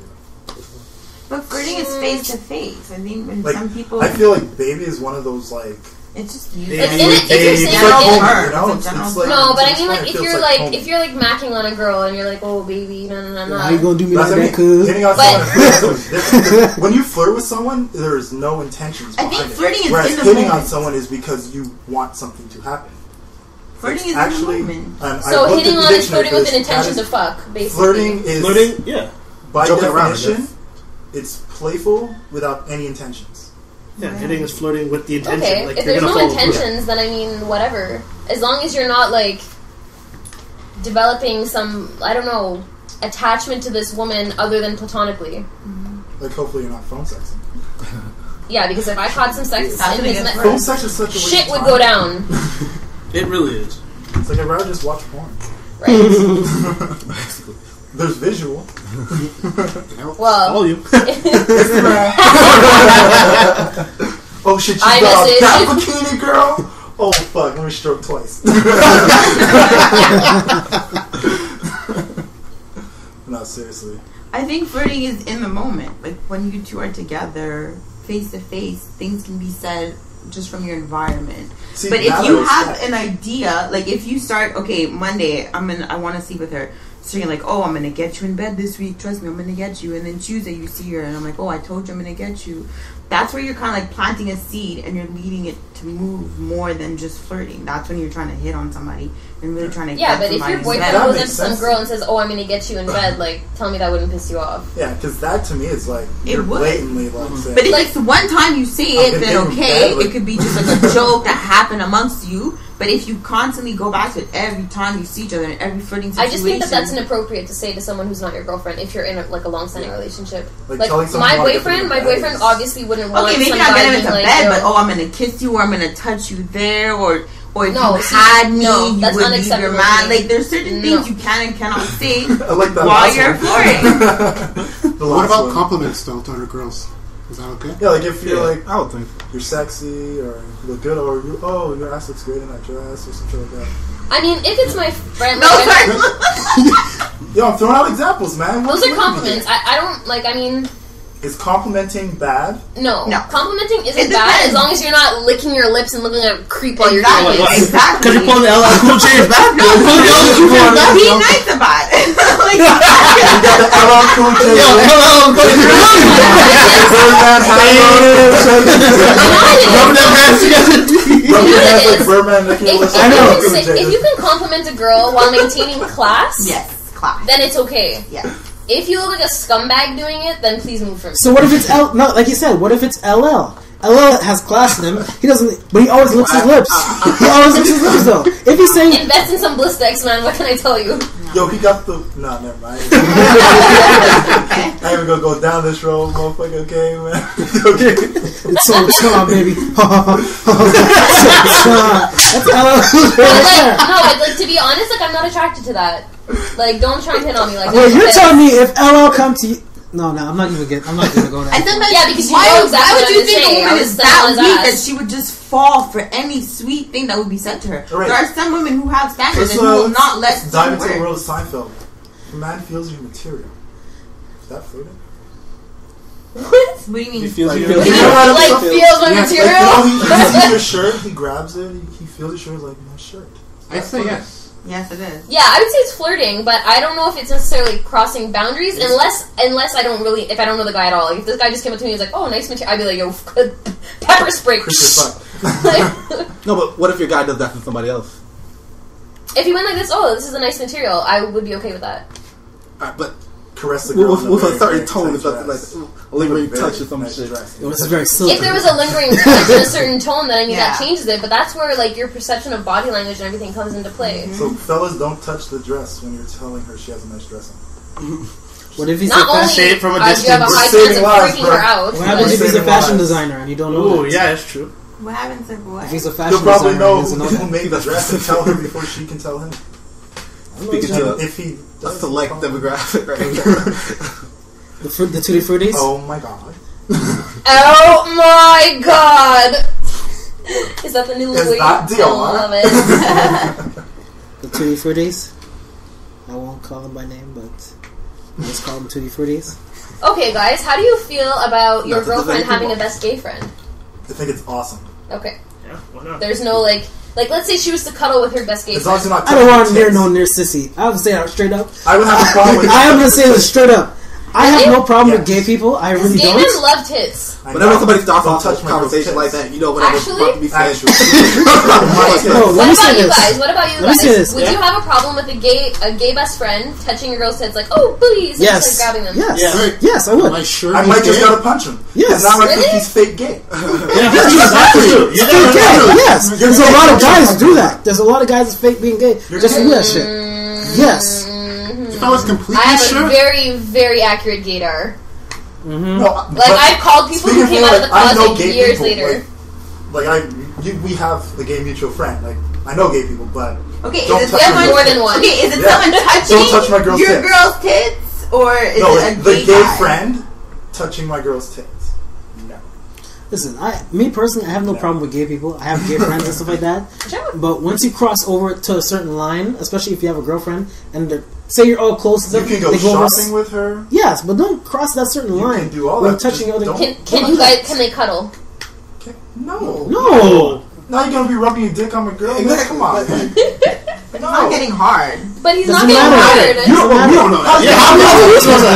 But flirting is face to face. I think when Like, some people, I feel like baby is one of those, like... it's just If, you. if you're saying It's like, like in- home, you know? It's a general It's like, no, but I it's mean, fine, like, it if feels you're like like, home. if you're like macking on a girl and you're like, oh baby, no, How you gonna do me That's like what I that, mean. cuz? Hitting on But- someone is different. When you flirt with someone, there is no intentions I behind think it. flirting is Whereas in the hitting on moment. someone is because you want something to happen. Flirting is Actually, in the moment. I So looked at hitting the on is dictionary flirting for with this. an intention That to is- fuck, basically. Flirting is, Flirting? Yeah. by Joking around, I definition, guess. it's playful without any intentions. Yeah, hitting is flirting with the intention. Okay, Like, if you're there's gonna no follow through. intentions, then I mean, whatever. As long as you're not like developing some, I don't know, attachment to this woman other than platonically. Like, hopefully you're not phone sexing. Yeah, because if I caught some sex That's in what his it is. Phone sex is such a waste shit of would time. go down. It really is. It's like, I'd rather just watch porn. Right. There's visual. Well, All you. Oh shit, you I got message. that bikini girl? Oh fuck, let me stroke twice. No, seriously. I think flirting is in the moment. Like when you two are together, face to face, things can be said just from your environment. See, but if now you that have it's- an idea, like if you start, okay, Monday, I want to sleep with her. So you're like, oh, I'm gonna get you in bed this week. Trust me, I'm gonna get you. And then Tuesday you see her, and I'm like, oh, I told you I'm gonna get you. That's where you're kind of like planting a seed, and you're leading it to move more than just flirting. That's when you're trying to hit on somebody and really trying to. Yeah, get but if somebody your in boyfriend bed. That goes up makes to some sense. girl and says, "Oh, I'm gonna get you in bed," like, tell me that wouldn't piss you off. Yeah, because that to me is like It you're would. blatantly like saying. But if it's one time you say I'm it, then gonna get okay, you bad, it could be just like a joke that happened amongst you. But if you constantly go back to it every time you see each other in every flirting I situation, just think that that's inappropriate to say to someone who's not your girlfriend if you're in a long-standing relationship. Like telling someone my you wanna get them in boyfriend, bed is- obviously wouldn't want. okay, maybe some not guy get him being into like, bed, yo, but oh, I'm gonna kiss you, or I'm gonna touch you there, or if No, you see, had me, no, you that's would leave your unacceptable to man. me. Like there's certain things you can and cannot say I like that while last you're one. flirting. The What last about one. compliments though to other girls? Is that okay? Yeah, like if you're like I would think. you're sexy or you look good or your ass looks great in that dress or something like that. I mean, if it's my friend, No, like, sorry. Yo, I'm throwing out examples, man. those What are do you compliments. mean? I don't like. I mean, Is complimenting bad? no. No. Complimenting It isn't bad depends. as long as you're not licking your lips and looking at a creep while you're Exactly. doing it. Exactly. Because you're pulling the LL Cool J is back. No, Pulling the LL Cool J is back. be nice about it. Like, You got the LL Cool J. Yo, LL Cool J. Birdman Rubbing their hands together. Rub your hands like It is. Birdman Nicki If, Wilson. if, I you know. can say, if you can compliment a girl while maintaining class, yes, class. then it's okay. Yes. If you look like a scumbag doing it, then please move from. So what if it's L? No, like you said, what if it's LL? LL has class in him. He doesn't, but he always licks his lips. He always licks his lips though. If he's saying, Invest in some Blistex, man. What can I tell you? Yo, he got the. No, never mind. I ain't gonna go down this road, motherfucker. Okay, man. Okay. it's so strong, baby. That's LL. But like, no, but like to be honest, like I'm not attracted to that. Like, don't try and hit on me like. Wait, that. you're telling me if LL come to you? No, I'm not even I'm not gonna go there. And sometimes, Yeah, because you why, know exactly why what would I'm you think saying. a I woman was is standing that on his weak ass. that she would just fall for any sweet thing that would be said to her? Right. There are some women who have standards Let's, and who will not let let's dive into the work. world of Seinfeld. If a man feels your material, is that flirting? What? What do you mean? He feels Like, you. you know He how to- like feels my Yes, material. like, you know, he sees your shirt, he grabs it, he feels your shirt, he's like, my shirt. I say yes. Yes, it is. Yeah, I would say it's flirting, but I don't know if it's necessarily crossing boundaries unless I don't really, if I don't know the guy at all. Like, if this guy just came up to me and was like, "Oh, nice material," I'd be like, "Yo, pepper spray." Creep as fuck. Like, No, but what if your guy does that to somebody else? if he went like this, "Oh, this is a nice material," I would be okay with that. But Caress the girl with a certain very tone, tight it's like dress. a lingering Very touch or some nice shit. dress. This is very silky. If there was a lingering touch in a certain tone, then I mean that Yeah. changes it. But that's where like your perception of body language and everything comes into play. So fellas, don't touch the dress when you're telling her she has a nice dress on. What if he's Not a only fashion? Say it from a do you have a distance. high We're chance saving of lives, freaking bro. her out. What happens if he's a Saving fashion lives. designer and you don't know Oh, that? yeah, that's true. What happens if what? If he's a You'll fashion probably designer, know he doesn't know who that. made the dress and tell her before she can tell him. Speaking to If he a does, select demographic, right? The Tutti Fruttis? Oh my god. Oh my god! Is that the new Is Louis? that I Dior? love it. The Tutti Fruttis? I won't call them by name, but I'll just call them Tutti Fruttis. Okay, guys, how do you feel about your Not to girlfriend debate having a people. best gay friend? I think it's awesome. Okay. Yeah, why not? There's no like let's say she was to cuddle with her best gay As long as friend. you're not I don't want touching near tits. no near sissy. I would say that straight up. I would have a problem with I am gonna say this straight up. I have no problem with Yes. gay people. I Because really gay don't. men love tits. I Whenever know. somebody starts Don't off touch a my girl's conversation tits. like that, you know whatever's Actually- about to be said. Actually. No, let What me say about you this. guys? What about you Let me guys? say this. Would you have a problem with a gay best friend touching your girl's tits like, oh booties, and Yes. just like grabbing them? Yes. Yeah. Yes, I would. Am I sure? I he's might just gay? gotta punch him. Yes. Now I think Really? he's fake gay. Yeah, exactly. You Fake never gay, know. yes. There's a lot of guys who do that. There's a lot of guys that fake being gay. Just do that shit. Yes. If I was completely I have sure, a very, very accurate gaydar. No, Like I've called people who came out of the closet years later. We have the gay mutual friend. Like I know gay people, but Okay, Don't is it touch someone my more than one. Okay, is it Yeah. someone touching Don't touch my girl's your tits. girl's tits, or is no, it like a the gay gay guy? friend touching my girl's tits. No, Listen, me personally, I have no problem with gay people. I have gay friends and stuff like that. Sure. But once you cross over to a certain line, especially if you have a girlfriend, and say you're all close to You them, can go they shopping with her. Yes, but don't cross that certain You line. can do all when that. touching Just other. don't- Can you guys? Can they cuddle? No. No. Now you're gonna be rubbing your dick on my girl? Man, come on, man. It's not getting hard. But he's Doesn't not getting matter. hard. You don't know that. Yeah,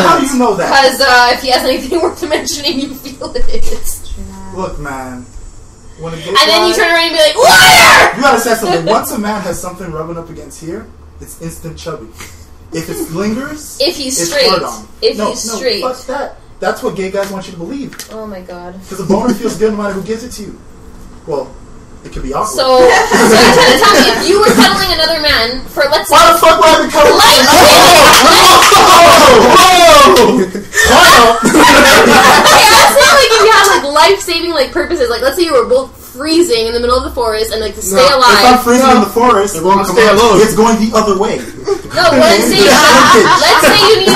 how do you know that? Because if he has anything worth mentioning, you feel it. Look, man. When a gay And then you guy- turn around and be like, liar! You gotta say something. Once a man has something rubbing up against here, it's instant chubby. If it lingers, If he's it's straight. hard on. If No, he's no, straight. fuck that. That's what gay guys want you to believe. Oh my god. Because a boner feels good no matter who gives it to you. Well, it could be awkward. So you're trying to tell me if you were cuddling another man for, let's say, why the fuck would I be cuddling? Okay, I was saying like if you had like life-saving like purposes, like let's say you were both freezing in the middle of the forest and like to stay If I'm alive. freezing in the forest, It won't stay alone. it's going the other way. No, let's say you need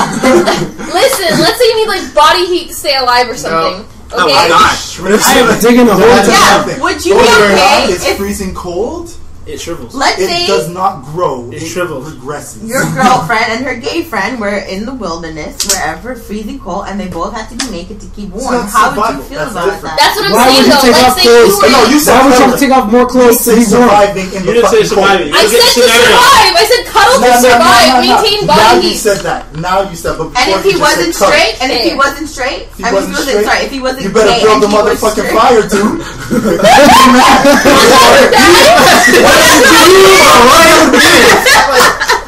let's say you need like body heat to stay alive or something. Oh Okay? my gosh. I am digging a hole. Yeah, would you be okay It's if freezing cold. It shrivels. let's It say does not grow. It shrivels. Regresses. your girlfriend and her gay friend were in the wilderness, wherever, freezing cold, and they both had to be naked to keep warm? That's How would you survival. feel That's about different. that? That's what I'm Why would saying you though. take Let's off say you clothes? were No, you said Why would you cuddling. have to take off more clothes to Say be warm? surviving in You the didn't say fucking cold. surviving. I You said get to scenario. survive. I said cuddle to survive. Maintain Now body you heat. said that. Now you said, but And before if he you just wasn't said cuddle. straight, and if he Hey. wasn't straight, If he wasn't straight, sorry, if he wasn't you better gay build and the he was motherfucking straight- fire, dude.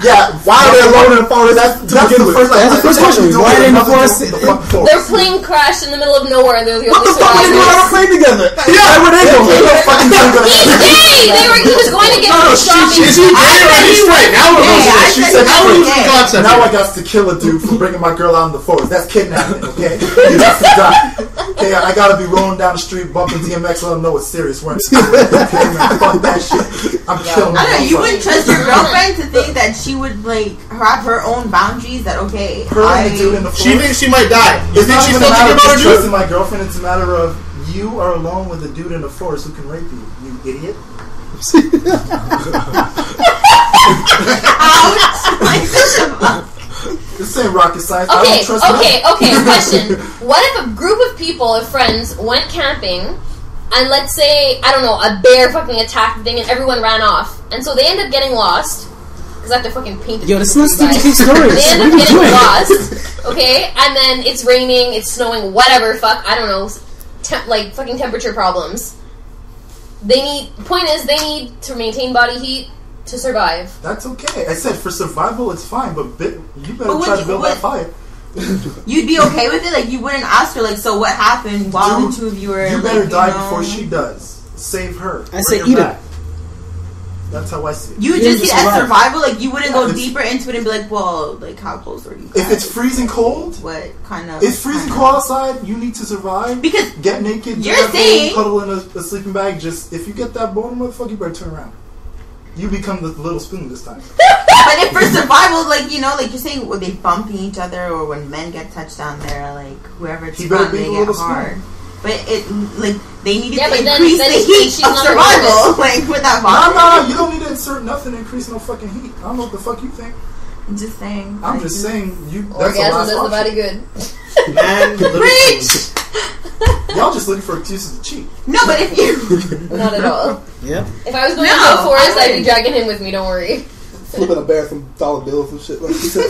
Yeah, Why are they alone in the forest? That's the first. That's the first question. Why are they in the forest? Their plane crashed in the middle of nowhere and they're the What only the fuck are they doing on a survivors. plane together? Yeah, where they go? Ain't no fucking thing gonna He's happen. gay! He was going to get shopping. Is he gay or is he straight? Now we're Gay. losing I it. She said said, he now was we're gay. Concept. Now I got to kill a dude for bringing my girl out in the forest. That's kidnapping, okay? You have to die. Okay, I gotta be rolling down the street, bumping DMX, let them know it's serious. We're in school. Okay, man, fuck that shit. I'm killing I don't know. You motherfuckers. wouldn't trust your girlfriend to think that she would like have her own boundaries. That okay, Her and the dude in the forest. She thinks she might die. You It's think not she's even a still matter thinking of about her just dude? trusting my girlfriend. It's a matter of you are alone with a dude in the forest who can rape you. You idiot. ouch. Like, This ain't rocket science. I Okay, don't trust okay, nothing. okay, question. What if a group of people, of friends, went camping and let's say, I don't know, a bear fucking attacked the thing and everyone ran off. And so they end up getting lost. Because I have to fucking paint it. Yo, this is not for you Stephen guys. King stories. They end What up are you getting doing? lost. Okay? And then it's raining, it's snowing, whatever, fuck, I don't know. Like fucking temperature problems. Point is, they need to maintain body heat to survive. That's okay. I said for survival, it's fine, but you better But would try to you- build would- that fire. you'd be okay with it. Like you wouldn't ask her like, so what happened while Dude, the two of you were? You like, better die know, before she does. Save her. I say Bring her eat it. back. That's how I see it. You would You just see just it as survive. survival. Like you wouldn't Yeah, go it's- deeper into it and be like, well, like how close are you? If it's guys? freezing cold, what kind of? it's freezing cold outside. You need to survive. Because Get naked. You're do that saying- thing, cuddle in a sleeping bag. Just if you get that boner, motherfucker, you better turn around. You become the little spoon this time. but if for survival, like you know, like you're saying, when they bumping each other or when men get touched down there, like whoever it's He better from, be they the get little spoon. hard. But it like they needed Yeah, to but then- increase then the she's heat of not survival, like with that No, bottle. you don't need to insert nothing to increase no fucking heat. I don't know what the fuck you think. I'm just saying. I'm like, just saying you. That's the Orgasm last does the body option. good. Man, Preach! Y'all just looking for excuses to cheat. No, but if you Not at all. Yep. If I was going No, to the forest, I I'd be wouldn't. dragging him with me, don't worry. Flipping a bear some dollar bills and shit like he said.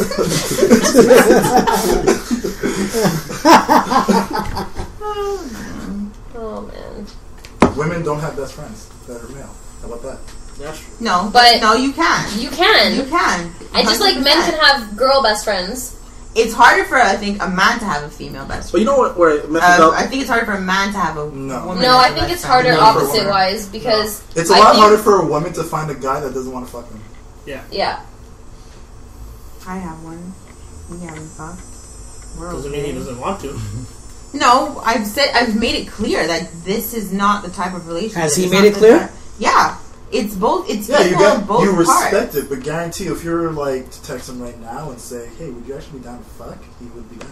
Oh, man. Women don't have best friends that are male. How about that? That's true. no, But- no, you can. You can. You can. I just like men 100%. can have girl best friends. It's harder for I think a man to have a female best But friend. you know what? Where it messes up. I think it's harder for a man to have a No. woman. No, as I a think best it's friend. harder No, for opposite women. wise because It's a I lot think- harder for a woman to find a guy that doesn't want to fuck him. Yeah. I have one. We haven't fucked. We're Doesn't okay. mean he doesn't want to. No, I've made it clear that this is not the type of relationship. Has he It's made not it the clear? type- Yeah, it's both. It's Yeah, you equal on got both you parts. respect it, but guarantee if you're like to text him right now and say, "Hey, would you actually be down to fuck?" He would be down.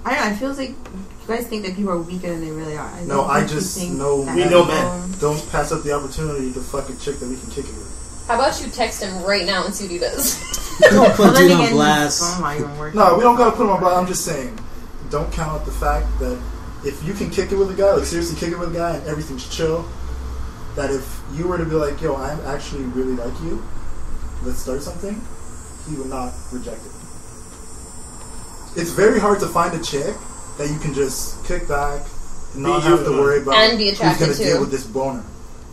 I don't know. It feels like you guys think that people are weaker than they really are. No, I think you just think know that We know men. Don't pass up the opportunity to fuck a chick that we can kick it with. How about you text him right now and see what he does? Don't put Well, then dude on again, blast. his phone might even work. No, we don't gotta put him on blast. I'm just saying, don't count out the fact that if you can kick it with a guy, like seriously kick it with a guy, and everything's chill, that if you were to be like, yo, I actually really like you, let's start something, he would not reject it. It's very hard to find a chick that you can just kick back and not have to worry about And be who's attracted gonna to. deal with this boner.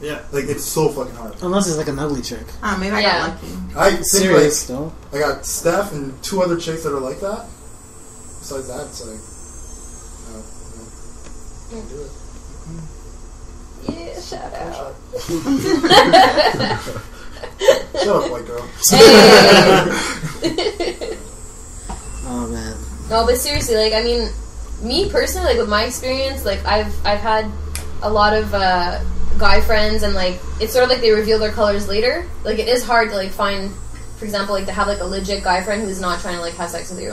Yeah. Like, it's so fucking hard. Unless it's like an ugly chick. Maybe I Yeah. got lucky. I think Serious though. I got Steph and 2 other chicks that are like that. Besides that, it's like, no, can't do it. Yeah, shout out. Shut up, white girl. Hey. Oh man. No, but seriously, like, I mean, me personally, like, with my experience, like, I've had a lot of guy friends, and like, it's sort of like they reveal their colors later. Like, it is hard to like find, for example, like to have like a legit guy friend who's not trying to like have sex with you.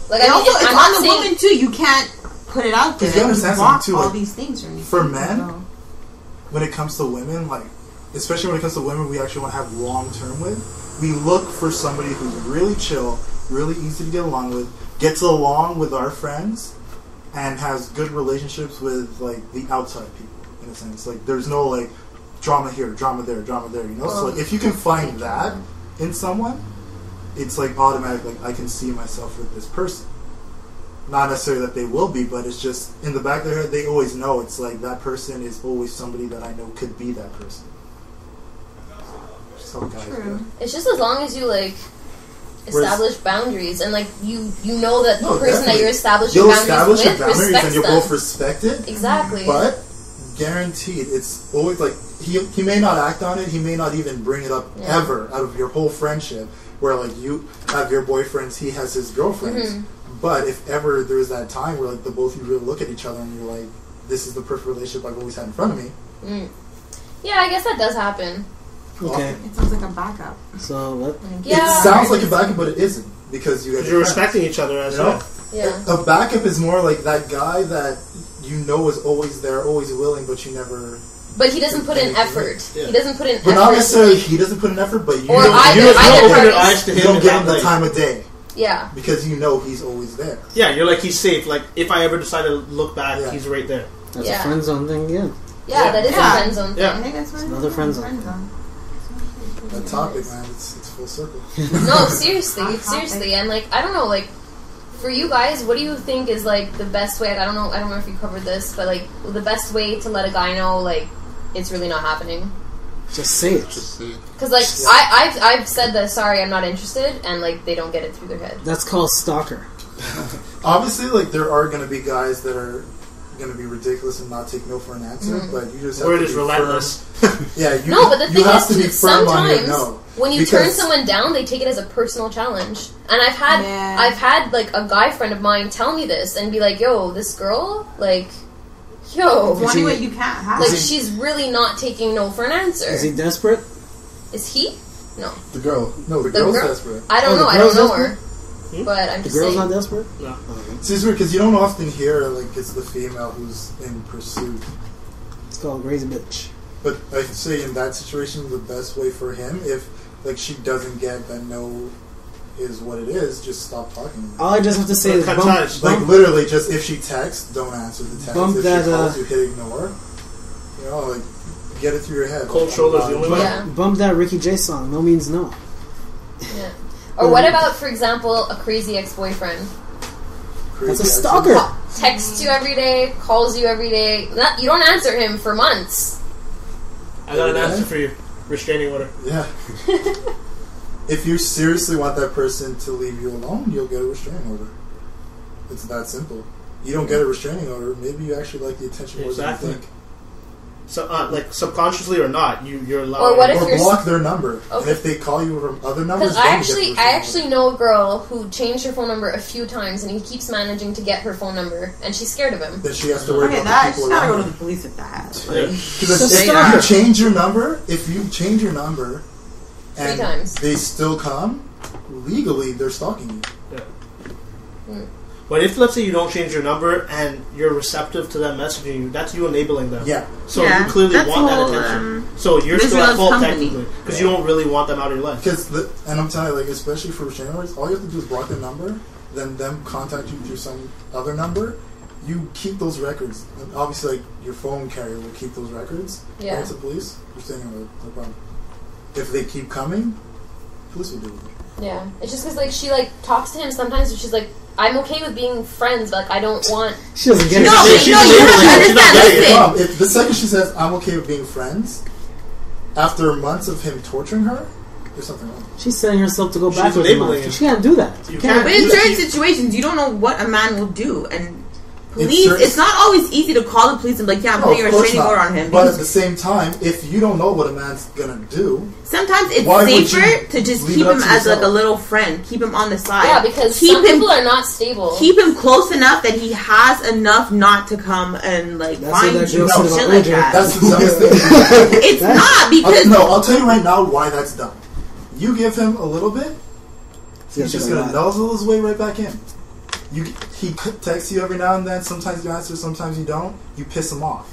Like, And I mean, also, it's I'm on not the saying woman too. You can't put it out there. Because you understand block something, too, all like, these things from you. for men, when it comes to women, like, especially when it comes to women we actually want to have long term with, we look for somebody who's really chill, really easy to get along with, gets along with our friends, and has good relationships with like the outside people. In a sense, like there's no like drama here, drama there, you know. So like, if you can find that in someone, it's like automatic. Like, I can see myself with this person. Not necessarily that they will be, but it's just in the back of their head. They always know it's like that person is always somebody that I know could be that person. Just how guys do. it's just as long as you like establish boundaries, and like you know that the No, person that definitely. you're establishing You'll boundaries establish with the boundaries respects and you'll them. both respect it. Exactly. But guaranteed, it's always like he may not act on it. He may not even bring it up ever out of your whole friendship. Where like you have your boyfriends, he has his girlfriends. Mm-hmm. But if ever there's that time where like the both of you really look at each other and you're like, this is the perfect relationship I've always had in front of me. Yeah, I guess that does happen. Okay. It sounds like a backup. So what? Yeah. It sounds like a backup, but it isn't because you guys You're are friends. respecting each other as You know? well. Yeah. A backup is more like that guy that you know is always there, always willing, but you never. But he doesn't put in effort. Yeah. He doesn't put in But effort. not necessarily he doesn't put in effort, but you Or don't, either- You don't either open your parties. eyes to you him don't in give that him the light. time of day Yeah. because you know he's always there. Yeah, you're like, he's safe. Like, if I ever decide to look back, Yeah. he's right there. That's Yeah. a friend zone thing. Yeah. Yeah, that is Yeah. a friend zone thing. Yeah. I think that's what Another friend zone. That topic, man, it's full circle. No, seriously, Hot seriously, topic. and like I don't know, like for you guys, what do you think is like the best way? I don't know if you covered this, but like the best way to let a guy know like it's really not happening. Just say it. Because like I've said that sorry, I'm not interested, and like they don't get it through their head. That's called stalker. Obviously, like there are going to be guys that are going to be ridiculous and not take no for an answer, but you just have Word to is be relentless. firm. Yeah, you, No, but the you thing have is, to be too, firm on your sometimes no. when you turn Because- someone down, they take it as a personal challenge. And I've had Yeah. I've had like a guy friend of mine tell me this and be like, "Yo, this girl, like, yo, It's one way you can't have. like it. she's really not taking no for an answer." Is he desperate? Is he? No, The girl, no, the The girl's girl- desperate. I don't Oh, the know. I don't girl's know desperate? her. But I'm The just girl's saying. not desperate? No. See, it's weird because you don't often hear like it's the female who's in pursuit. It's called crazy bitch. But I say in that situation, the best way for him, if like she doesn't get that no is what it is, just stop talking. All I just have to say is Cut bump, ties. Like bump, literally, just if she texts, don't answer the text. Bump if that, she calls, you hit ignore. You know, like get it through your head. Cold shoulders the only way. Yeah. bump that Ricky J song. No means no. Yeah. Or what about, for example, a crazy ex-boyfriend? Crazy That's a accent. stalker. Texts you every day, calls you every day. Not, you don't answer him for months. I got an answer for you. Restraining order. Yeah. If you seriously want that person to leave you alone, you'll get a restraining order. It's that simple. You don't get a restraining order, maybe you actually like the attention more Exactly. than you think. So, like, subconsciously or not, you're allowed. Or what if Or you're block their number. And Okay. if they call you from other numbers, Because then I you get the actually restraining order. know a girl who changed her phone number a few times, and he keeps managing to get her phone number, and she's scared of him. Then she has to worry Okay, about that the she's people gotta around go her. to the police with that. Yeah. Because So if stop you it. change your number, and times. they still come, legally they're stalking you. Yeah. But if, let's say, you don't change your number and you're receptive to them messaging you, that's you enabling them. Yeah. So you clearly that's want that whole, attention. So you're still visual at fault company. technically because you don't really want them out of your life. And I'm telling you, like, especially for restraining orders, all you have to do is block their number, then them contact you through some other number. You keep those records. And obviously, like, your phone carrier will keep those records. Yeah. It's the police. Restraining order, no problem. If they keep coming, police will deal with it. Yeah. It's just because, like, she, like, talks to him sometimes and she's like, I'm okay with being friends, but, like, I don't want... She doesn't get it. No, you have to understand. Listen. If the second she says, I'm okay with being friends, after months of him torturing her, there's something wrong. She's setting herself to go She's backwards. enabling him. She can't do that. You can't. But in certain situations, you don't know what a man will do, and police. It's not always easy to call the police and be like, "Yeah, I'm putting a restraining order on him." But at the same time, if you don't know what a man's gonna do, sometimes it's why would safer you to just leave keep it up him to as like yourself? a little friend, keep him on the side. Yeah, because keep some people are not stable. Keep him close enough that he has enough not to come and like That's find what that you girl and said shit about like OJ. that. that's the dumbest thing. It's not because I'll tell you right now why that's dumb. You give him a little bit, he's just gonna nozzle his way right back in. He texts you every now and then. Sometimes you answer, sometimes you don't. You piss him off.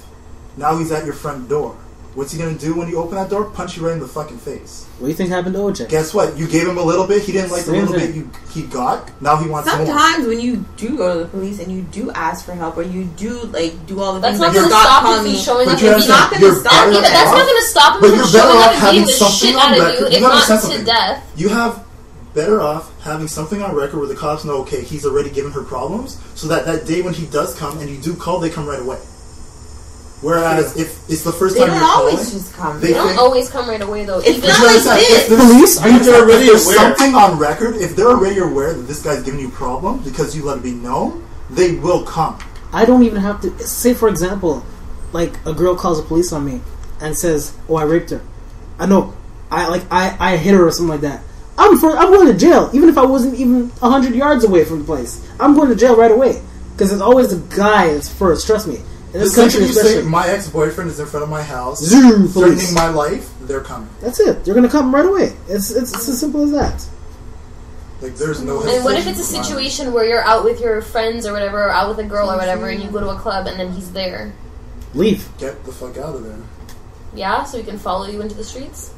Now he's at your front door. What's he gonna do when you open that door? Punch you right in the fucking face. What do you think happened to OJ? Guess what? You gave him a little bit. He didn't like the Same little thing. bit he got. Now he wants more. sometimes when you do go to the police and you do ask for help or you do like do all the That's things not like going to stop stop calling him from me. showing But up you're and being... not gonna you're stop better Yeah, but that's off- not going to stop him But from you're showing better up off and having beating the something shit on out of record. you, You if gotta not say to something. death. You have better off having something on record where the cops know, okay, he's already given her problems, so that that day when he does come and you do call, they come right away. Whereas if it's the first They time don't you're calling, always just come. they They don't think- always come right away, though. It's Even not Because like if this. Police? Are you if already there's aware? something on record, if they're already aware that this guy's giving you problems because you let it be known, they will come. I don't even have to say, for example, like a girl calls the police on me and says, "Oh, I raped her." I know, I hit her or something like that. I'm going to jail, even if I wasn't even 100 yards away from the place. I'm going to jail right away because it's always the guy that's first. Trust me. In The this country, second you say especially, my ex-boyfriend is in front of my house, Zoom, threatening police. my life, they're coming. That's it. They're going to come right away. It's as simple as that. Like there's no. And what if hesitation it's a for mine. situation where you're out with your friends or whatever, or out with a girl or whatever, and you go to a club and then he's there? Leave. Get the fuck out of there. Yeah, so he can follow you into the streets?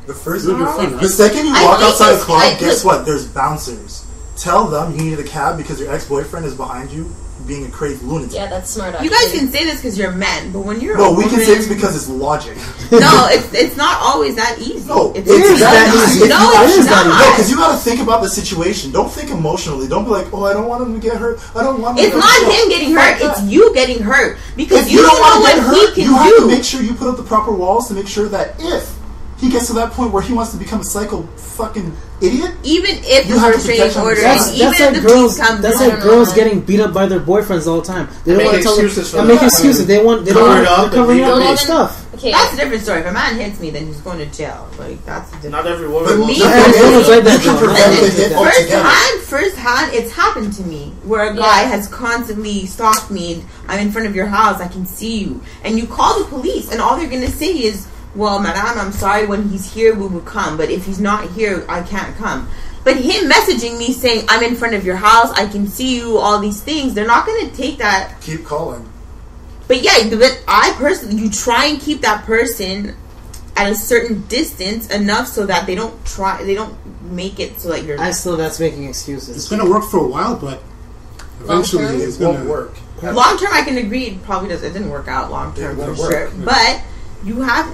The first, Do it your friend, right? the second you I walk think outside a it's- club, I- guess what? There's bouncers. Tell them you need a cab because your ex-boyfriend is behind you, being a crazy lunatic. Yeah, that's smart. You actually. guys can say this because you're men, but when you're No, a we can woman, say it's because it's logic. no, it's not always that easy. No, it's it's not. that easy. No, It it's is that easy. No, not. because you got to think about the situation. Don't think emotionally. Don't be like, oh, I don't want him to get hurt. I don't want him It's to not get him getting hurt. Fuck It's that. you getting hurt because If you don't know wanna what get hurt, he you can have to do. make sure you put up the proper walls to make sure that if he gets to that point where he wants to become a psycho fucking idiot, Even if You the have to restraining protect order, yourself. and even That's if like the girls. police come, That's I like don't know, girls man. getting beat up by their boyfriends all the time. They don't Make want to tell them. excuses for They're that. making excuses. They want. They don't Cover want. it up They're and covering leave up it all be. stuff. Okay. that's a different story. If a man hits me, then he's going to jail. Like that's a different. Not every woman. For will- me, Yeah, Everyone's like that, you can though. prevent the Everyone's hit like that. altogether. First hand, it's happened to me where a guy Yeah. has constantly stalked me. I'm in front of your house. I can see you, and you call the police, and all they're gonna say is, "Well, madam, I'm sorry. When he's here, we will come. But if he's not here, I can't come." But him messaging me saying, "I'm in front of your house. I can see you." All these things, they're not gonna take that. Keep calling. But yeah, but I personally, you try and keep that person at a certain distance enough so that they don't make it so that you're. That's making It's excuses. gonna work for a while, but eventually Long-term? it's It won't gonna work. Long term, I can agree. It probably does. It didn't work out long term It for won't work. sure. But you have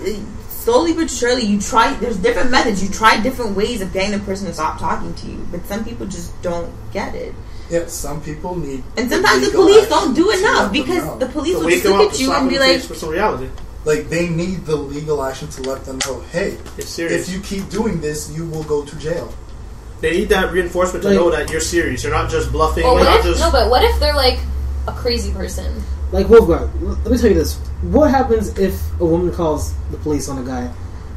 slowly but surely. You try. There's different methods. You try different ways of getting the person to stop talking to you. But some people just don't get it. Yeah, some people need. And sometimes the legal police action don't do to let enough them because know. the police To will wake just them look up at and you slap and them be in the like, face for some reality. Like they need the legal action to let them know, hey, It's serious. if you keep doing this, you will go to jail. They need that reinforcement to Like- know that you're serious. You're not just bluffing. Well, You're what not if, just. no, but what if they're like a crazy person? Like Wolfguard. Let me tell you this: what happens if a woman calls the police on a guy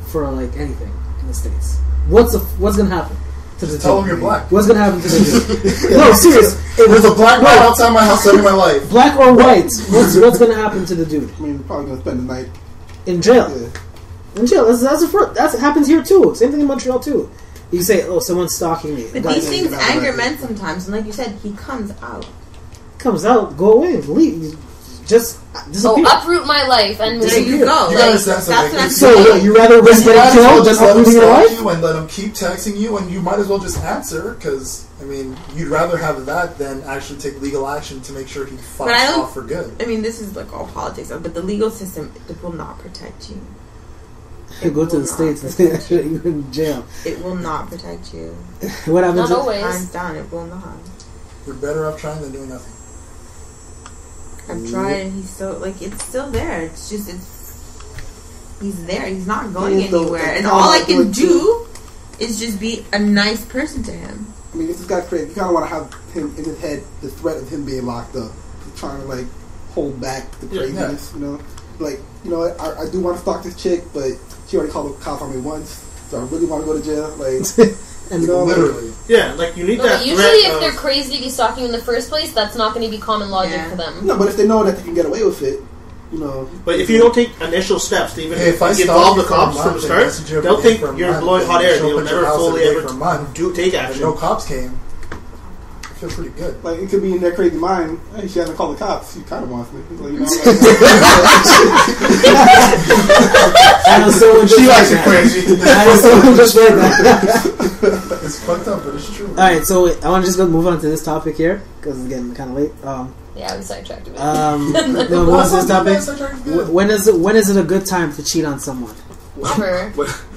for like anything in the States? What's gonna happen to the Tell dude? them you're black. What's gonna happen to the dude? No, serious. There's a black guy outside my house saving my life. Black or white? What's gonna happen to the dude? I mean, probably gonna spend the night. In jail. Yeah. In jail. That happens here too. Same thing in Montreal too. You say, "Oh, someone's stalking me." But these things anger men sometimes, and like you said, he comes out. Comes out, go away, leave, just disappear. uproot my life and There you go. You Like, understand that's what something. I'm So saying. you rather risk You might getting as well killed than just let him uprooting your stalk life? you and let him keep texting you, and you might as well just answer, because, I mean, you'd rather have that than actually take legal action to make sure he But I fucks don't- off for good. I mean, this is like all politics, but the legal system, it will not protect you. You go to will the not States and protect you're in jail. It will not protect you. What happens? Not always. Hands down, it will not. You're better off trying than doing nothing. I've tried, and he's still like it's still there. It's just he's there. He's not going He's the- anywhere, and the all I kind can of do is just be a nice person to him. I mean, this guy's crazy. You kind of want to have him in his head, the threat of him being locked up, trying to like hold back the craziness. You know, like I do want to stalk this chick, but she already called the cops on me once, so I really want to go to jail. Like, And Literally. Yeah, like you need No, that but usually, threat if they're of- crazy to be stalking you in the first place, that's not going to be common logic Yeah. for them. no, but if they know that they can get away with it, But if you don't take initial steps to even Hey, if I involve the stalk you for a cops from month the and start, message you every they'll day think for a you're month, blowing and hot you air. show They up will at your never house fully every day ever for a month, take and action. no cops came, I feel pretty good. like it could be in their crazy mind. Hey, she hasn't called the cops. She kind of wants me. Like, I know someone just She like likes it that. crazy. I know someone just like that. It's fucked up, but it's true. All right, so I want to just go move on to this topic here because it's getting kind of late. Yeah, we sidetracked a bit. No, move on to this topic. When is it a good time to cheat on someone? Never.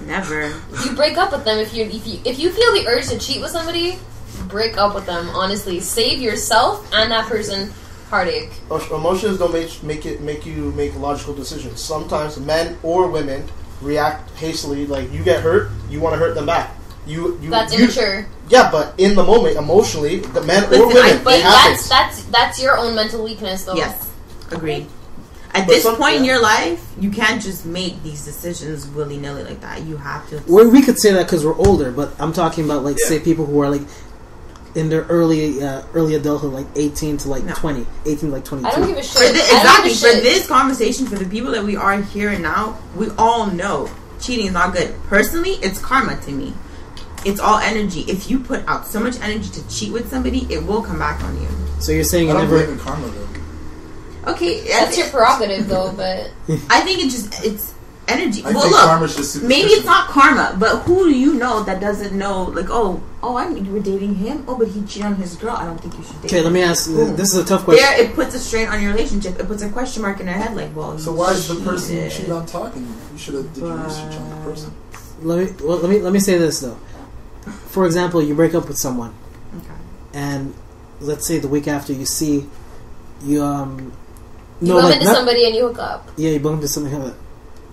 Never. You break up with them if you feel the urge to cheat with somebody. Break up with them. Honestly, save yourself and that person heartache. Emotions don't make you make logical decisions. Sometimes men or women react hastily. Like you get hurt, you want to hurt them back. That's immature. Yeah, but in the moment, emotionally, the men or Listen, women, But it happens. that's your own mental weakness, though. Yes, agreed. At But this some- point in yeah. your life, you can't just make these decisions willy nilly like that. You have to. We could say that because we're older, but I'm talking about like Yeah. say people who are like in their early adulthood, like 18 to like No. 20, 18 to like 22. I don't give a shit. For I don't exactly give a for shit. this conversation, for the people that we are here and now, we all know cheating is not good. Personally, it's karma to me. It's all energy. If you put out so much energy to cheat with somebody, it will come back on you. So you're saying I you don't never. believe in karma, though. Okay, That's your prerogative, though. But I think it's energy. I Well, think look, karma's just superstition. maybe it's not karma, but who do you know that doesn't know? Like, you were dating him. Oh, but he cheated on his girl. I don't think you should date. Okay, let him. me ask. Boom. This is a tough question. There, it puts a strain on your relationship. It puts a question mark in their head. Like, well, So you why is the person you cheated. cheat on talking? You should have did your research on the person. Let me say this though. For example, you break up with someone, Okay. and let's say the week after you see you you bump into somebody and you hook up. Yeah, you bump into something.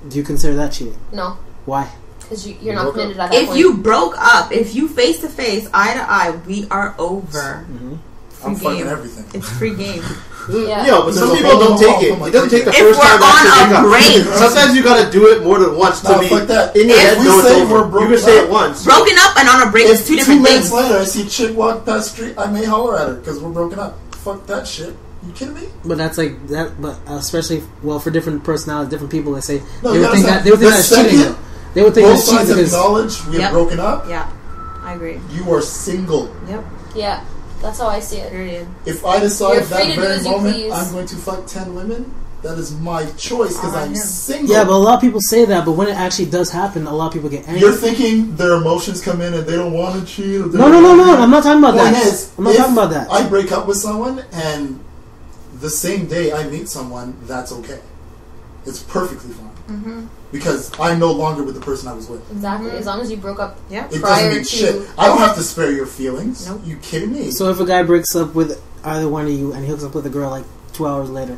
Do you consider that cheating? No, Why? because you're not Broke committed up. at that If point. you broke up, if you face to face, eye to eye, we are over. I'm Free fucking game. everything. It's free game. Yeah. Yeah, but some There's a people whole don't take whole it. It doesn't take the If first we're time to on actually a break up. break. Sometimes you gotta do it more than once to No, be fuck that. in your If head. we Know it's say over. we're You broken can say up- it once. Broken up and on a break is If two 2 different minutes things. later I see a chick walk past the street, I may holler at her because we're broken up. Fuck that shit. You kidding me? But that's like that. But especially for different personalities, different people, they say No, they you would think understand. that they would think The that's cheating. second Though. They would think Both that's cheating sides because acknowledge we Yep. have broken up. Yeah, I agree. You are single. Yep. Yeah, that's how I see it. Period. If I decide You're free that to do very as you moment please. I'm going to fuck 10 women, that is my choice because On I'm him. single. yeah. But a lot of people say that, but when it actually does happen, a lot of people get angry. You're thinking their emotions come in and they don't want to cheat. Or they No. don't wanna do I'm not talking about Point that. is, I'm not if talking about that. I break up with someone and the same day I meet someone, that's okay. It's perfectly fine. Because I'm no longer with the person I was with. Exactly. As long as you broke up. Yeah. It Prior doesn't mean to- shit. I don't have to spare your feelings. Nope. You kidding me? So if a guy breaks up with either one of you and he hooks up with a girl like 2 hours later,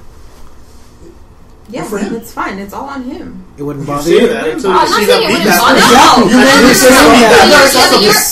Yeah, for him. it's fine. It's all on him. it wouldn't You bother say you. that until I'm you not see saying that it wouldn't feedback. bother No, You made me say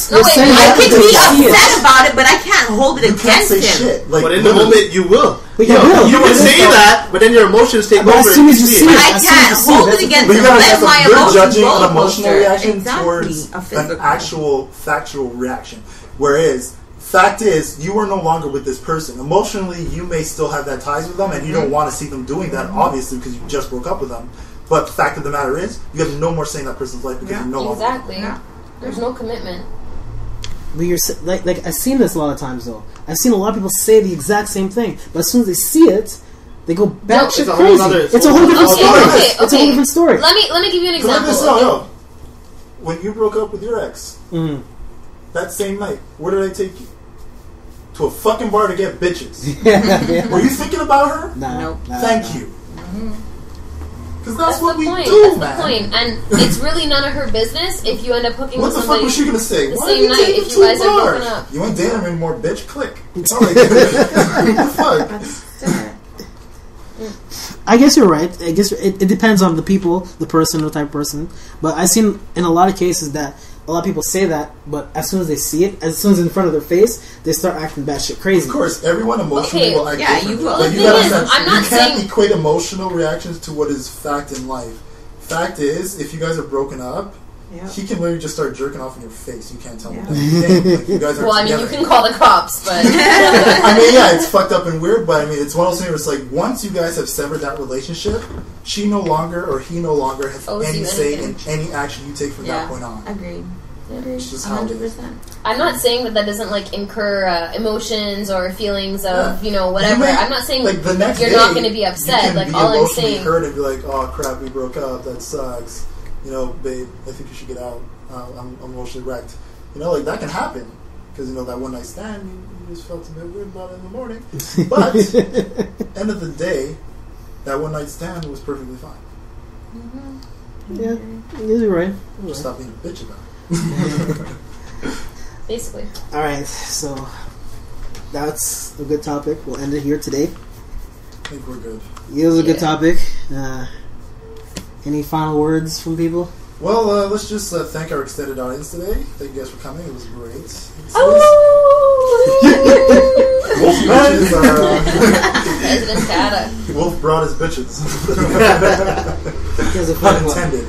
You're saying I that can because be you see it. upset about it, but I can't hold it You can't against say him. shit. Like, But in the literally. moment, you will. But you will. You can say that, but then your emotions take But over. as soon as you and see But it, I as soon as can't you see hold that's it the against But him. you gotta Let have my you're emotions judging roller an emotional coaster. reaction Exactly. towards A an physical. actual factual reaction. Whereas, fact is, you are no longer with this person. Emotionally, you may still have that ties with them, and you don't want to see them doing that, obviously, because you just broke up with them. But the fact of the matter is, you have no more say in that person's life because Yeah. you're no longer. Exactly. Yeah. There's no commitment. But you're like I've seen this a lot of times though. I've seen a lot of people say the exact same thing, but as soon as they see it, they go batshit it's a whole crazy. other- It's a whole different story. Okay. It's a whole different story. Let me give you an example. Yo. When you broke up with your ex, Mm. that same night, where did I take you? To a fucking bar to get bitches. Yeah. Were you thinking about her? Nah, Nope. Thank you. Because that's what the we point. do, That's man. the point. And it's really none of her business if you end up hooking What with the fuck somebody was she gonna say? the Why same are you night taking if you two guys are bars? broken up. You ain't dating him anymore, bitch. Click. It's not like what the fuck? I guess you're right. I guess it depends on the people, the person, the type of person. But I've seen in a lot of cases that a lot of people say that, but as soon as they see it, as soon as it's in front of their face, they start acting batshit crazy. Of course, everyone emotionally will act yeah, differently. you will. Like, The you gotta thing is, understand, I'm not you can't saying- equate emotional reactions to what is fact in life. Fact is, if you guys are broken up, Yeah. he can literally just start jerking off in your face. You can't tell me Yeah. that. Like, you guys are Well, I mean, you together. can call the cops, but I mean, yeah, it's fucked up and weird, but I mean, it's one of those things where it's like, once you guys have severed that relationship, she no longer, or he no longer has Owes any you say in anything. any action you take from that point on. Agreed. It's just how it is. 100%. I'm not saying that doesn't like incur emotions or feelings of whatever. You may- I'm not saying like the next you're day, not going to be you upset. can Like be all I'm emotionally saying, hurt and be like, "Oh crap, we broke up. That sucks." You know, babe, I think you should get out. I'm emotionally wrecked. You know, like that can happen because that one night stand, you just felt a bit weird about it in the morning. But end of the day, that one night stand was perfectly fine. Yeah, you're right. Just stop being a bitch about it. basically. All right, so that's a good topic. We'll end it here today. I think we're good. It was a good Yeah. topic. Any final words from people? Well, let's just thank our extended audience today. Thank you guys for coming. It was great. Wolf bitches are, President Data. Wolf brought his bitches. You guys are Pun fun. intended.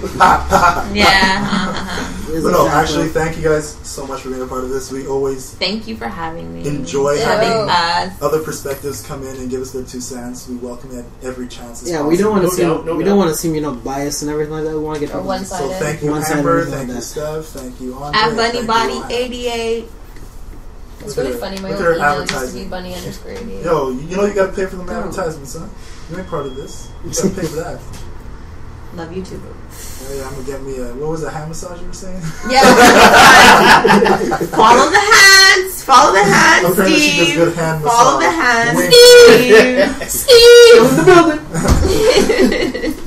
Yeah. But no, actually, thank you guys so much for being a part of this. We always Thank you for having me. enjoy Yeah. having us. other perspectives come in and give us their 2 cents. We welcome it every chance. Yeah, we don't want to No seem doubt, no we doubt. don't want to seem biased and everything like that. We want to get Or people. one-sided. So thank you, One-sided Amber. and Thank all you, that. Steph. Thank you, Andre. At Bunny thank Body you, Joanna. 88. It's really funny. My Look old at her email used to be advertising. bunny_88. Yo, you know you gotta pay for the advertisements, huh? You ain't part of this. You gotta pay for that. Love you too. Oh, yeah, I'm gonna get me a, what was the hand massage you were saying? Yeah. Follow the hands. Follow the hands, Apparently she does Steve. good hand Follow the massage. hands, Wink. Steve.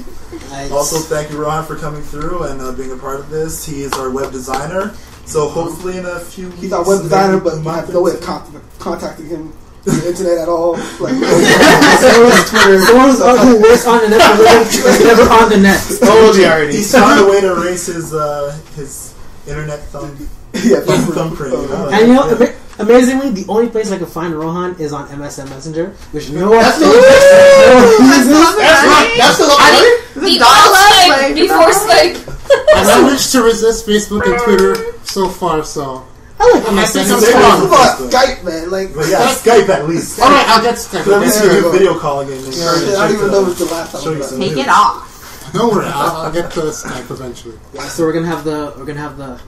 Nice. Also, thank you, Rohan, for coming through and being a part of this. He is our web designer. So hopefully in a few weeks... He's our web designer, maybe but a I have month no way or of two. contacting him on the internet at all. Like, Someone's who works on the net for a living is never on the net. Oh, the irony. He's found a way to erase his internet thumbprint. You know? And amazingly, the only place I can find Rohan is on MSN Messenger, which no one That's else That's still up there? The old Skype before Skype. I managed to resist Facebook and Twitter so far, so. I like MSN. think It's I'm fun. Come on, Skype, man. Like, But yeah, Skype at least. Alright, I'll get Skype. At least you There do you go. video calling and I don't even know if it's the last time. show you some Take news. it off. Don't worry, I'll get to Skype eventually. So we're gonna have the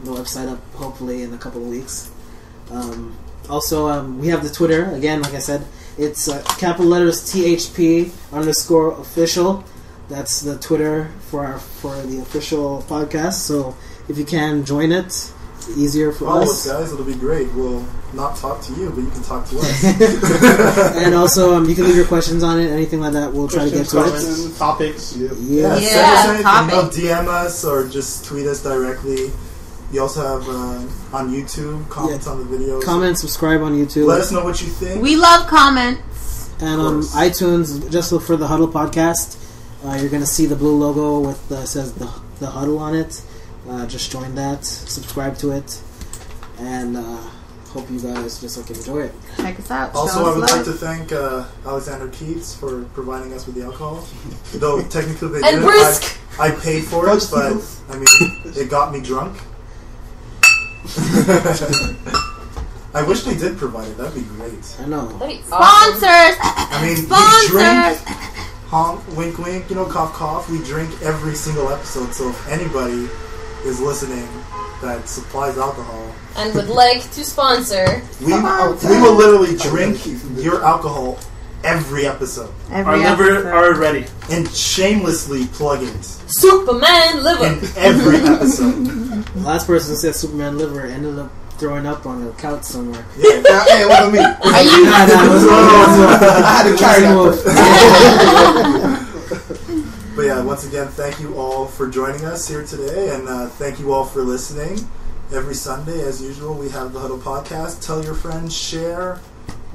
website up hopefully in a couple of weeks. Also, we have the Twitter again. Like I said, it's capital letters THP_official. That's the Twitter for the official podcast. So if you can join it, easier for Follow us, us. guys. It'll be great. We'll not talk to you, but you can talk to us. And also, you can leave your questions on it, anything like that. We'll try to get to it. Questions, topics. Yeah, Yeah. Yeah, send us anything. topic. DM us or just tweet us directly. You also have on YouTube comments on the videos. Comment, subscribe on YouTube. Let us know what you think. We love comments. And on course. iTunes, just look for the Huddle podcast. You're going to see the blue logo with says the Huddle on it. Just join that, subscribe to it, and hope you guys just enjoy it. Check us out. Also, Show I us would like love. to thank Alexander Keats for providing us with the alcohol. Though technically they And did Brisk. I paid for it, but I mean, it got me drunk. I wish they did provide it. That'd be great. I know. That'd be awesome. Sponsors. I mean, we Sponsors. drink, honk, wink, wink, cough, cough. We drink every single episode. So if anybody is listening that supplies alcohol and would like to sponsor, we will literally drink your alcohol every episode. Our liver are ready. And shamelessly plug it Superman liver. in every episode. The last person who said Superman liver ended up throwing up on a couch somewhere. Yeah. Hey, it wasn't me. Nah, it was I had to carry that. But yeah, once again, thank you all for joining us here today, and thank you all for listening. Every Sunday, as usual, we have the Huddle Podcast. Tell your friends, share,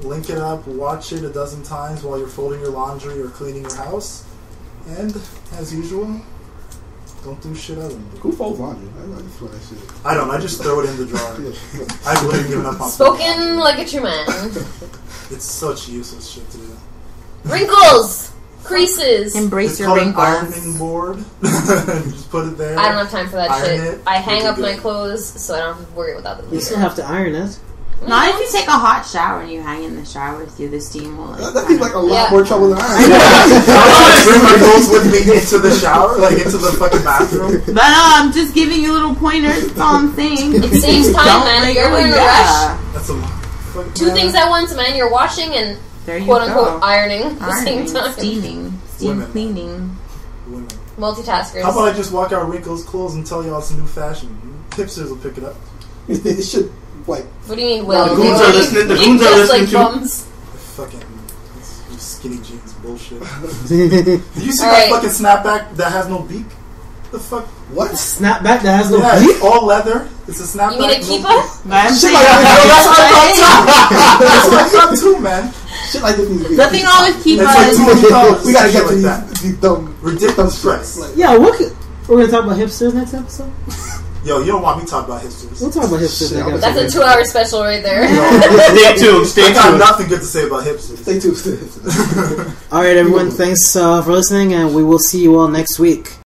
link it up, watch it a dozen times while you're folding your laundry or cleaning your house. And, as usual, don't do shit other than Who folds laundry? I just want that shit. I don't. I just throw it in the drawer. I've literally given up on Spoken like a true man. It's such useless shit to do. Wrinkles! Creases! Embrace It's your called an wrinkles. ironing board. Just put it there. I don't have time for that Iron shit. it, I hang make up it my good. clothes so I don't have to worry about them. You still have to iron it. Not if you take a hot shower and you hang in the shower with you, the steam will like... That seems like a lot Yeah. more trouble than I I bring my clothes with me into the shower, like into the fucking bathroom. But I'm just giving you little pointers. That's all I'm saying. It saves time, Don't man. make You're it- in a yeah. That's a fucking Two things at once, man. You're washing and There you quote unquote go. ironing at the Ironing, same time. steaming, steam Women. cleaning. women. Multitaskers. How about I just walk out wrinkles clothes and tell y'all it's a new fashion? Hipsters will pick it up. It should, like, What do you mean, Will? The goons are listening- the goons are just like listening to- bums. Fucking this skinny jeans bullshit. Did you see Alright. that fucking snapback that has no beak? The fuck? what? Snapback that has no Yeah, beak? it's all leather. It's a snapback. You mean a no keeper? beak. I'm Shit saying like that. That's what I thought too, man. Shit like this needs to be. nothing wrong with It's like keepers. $200. We gotta Shit get to like that. these dumb, Ridiculous price. Like, Yeah, we're gonna talk about hipsters next episode? Yo, you don't want me to talk about hipsters. We'll talk about hipsters Shit, next That's episode. a 2-hour special right there. Stay tuned. Stay I got tuned. nothing good to say about hipsters. stay tuned. Alright, everyone, thanks for listening, and we will see you all next week.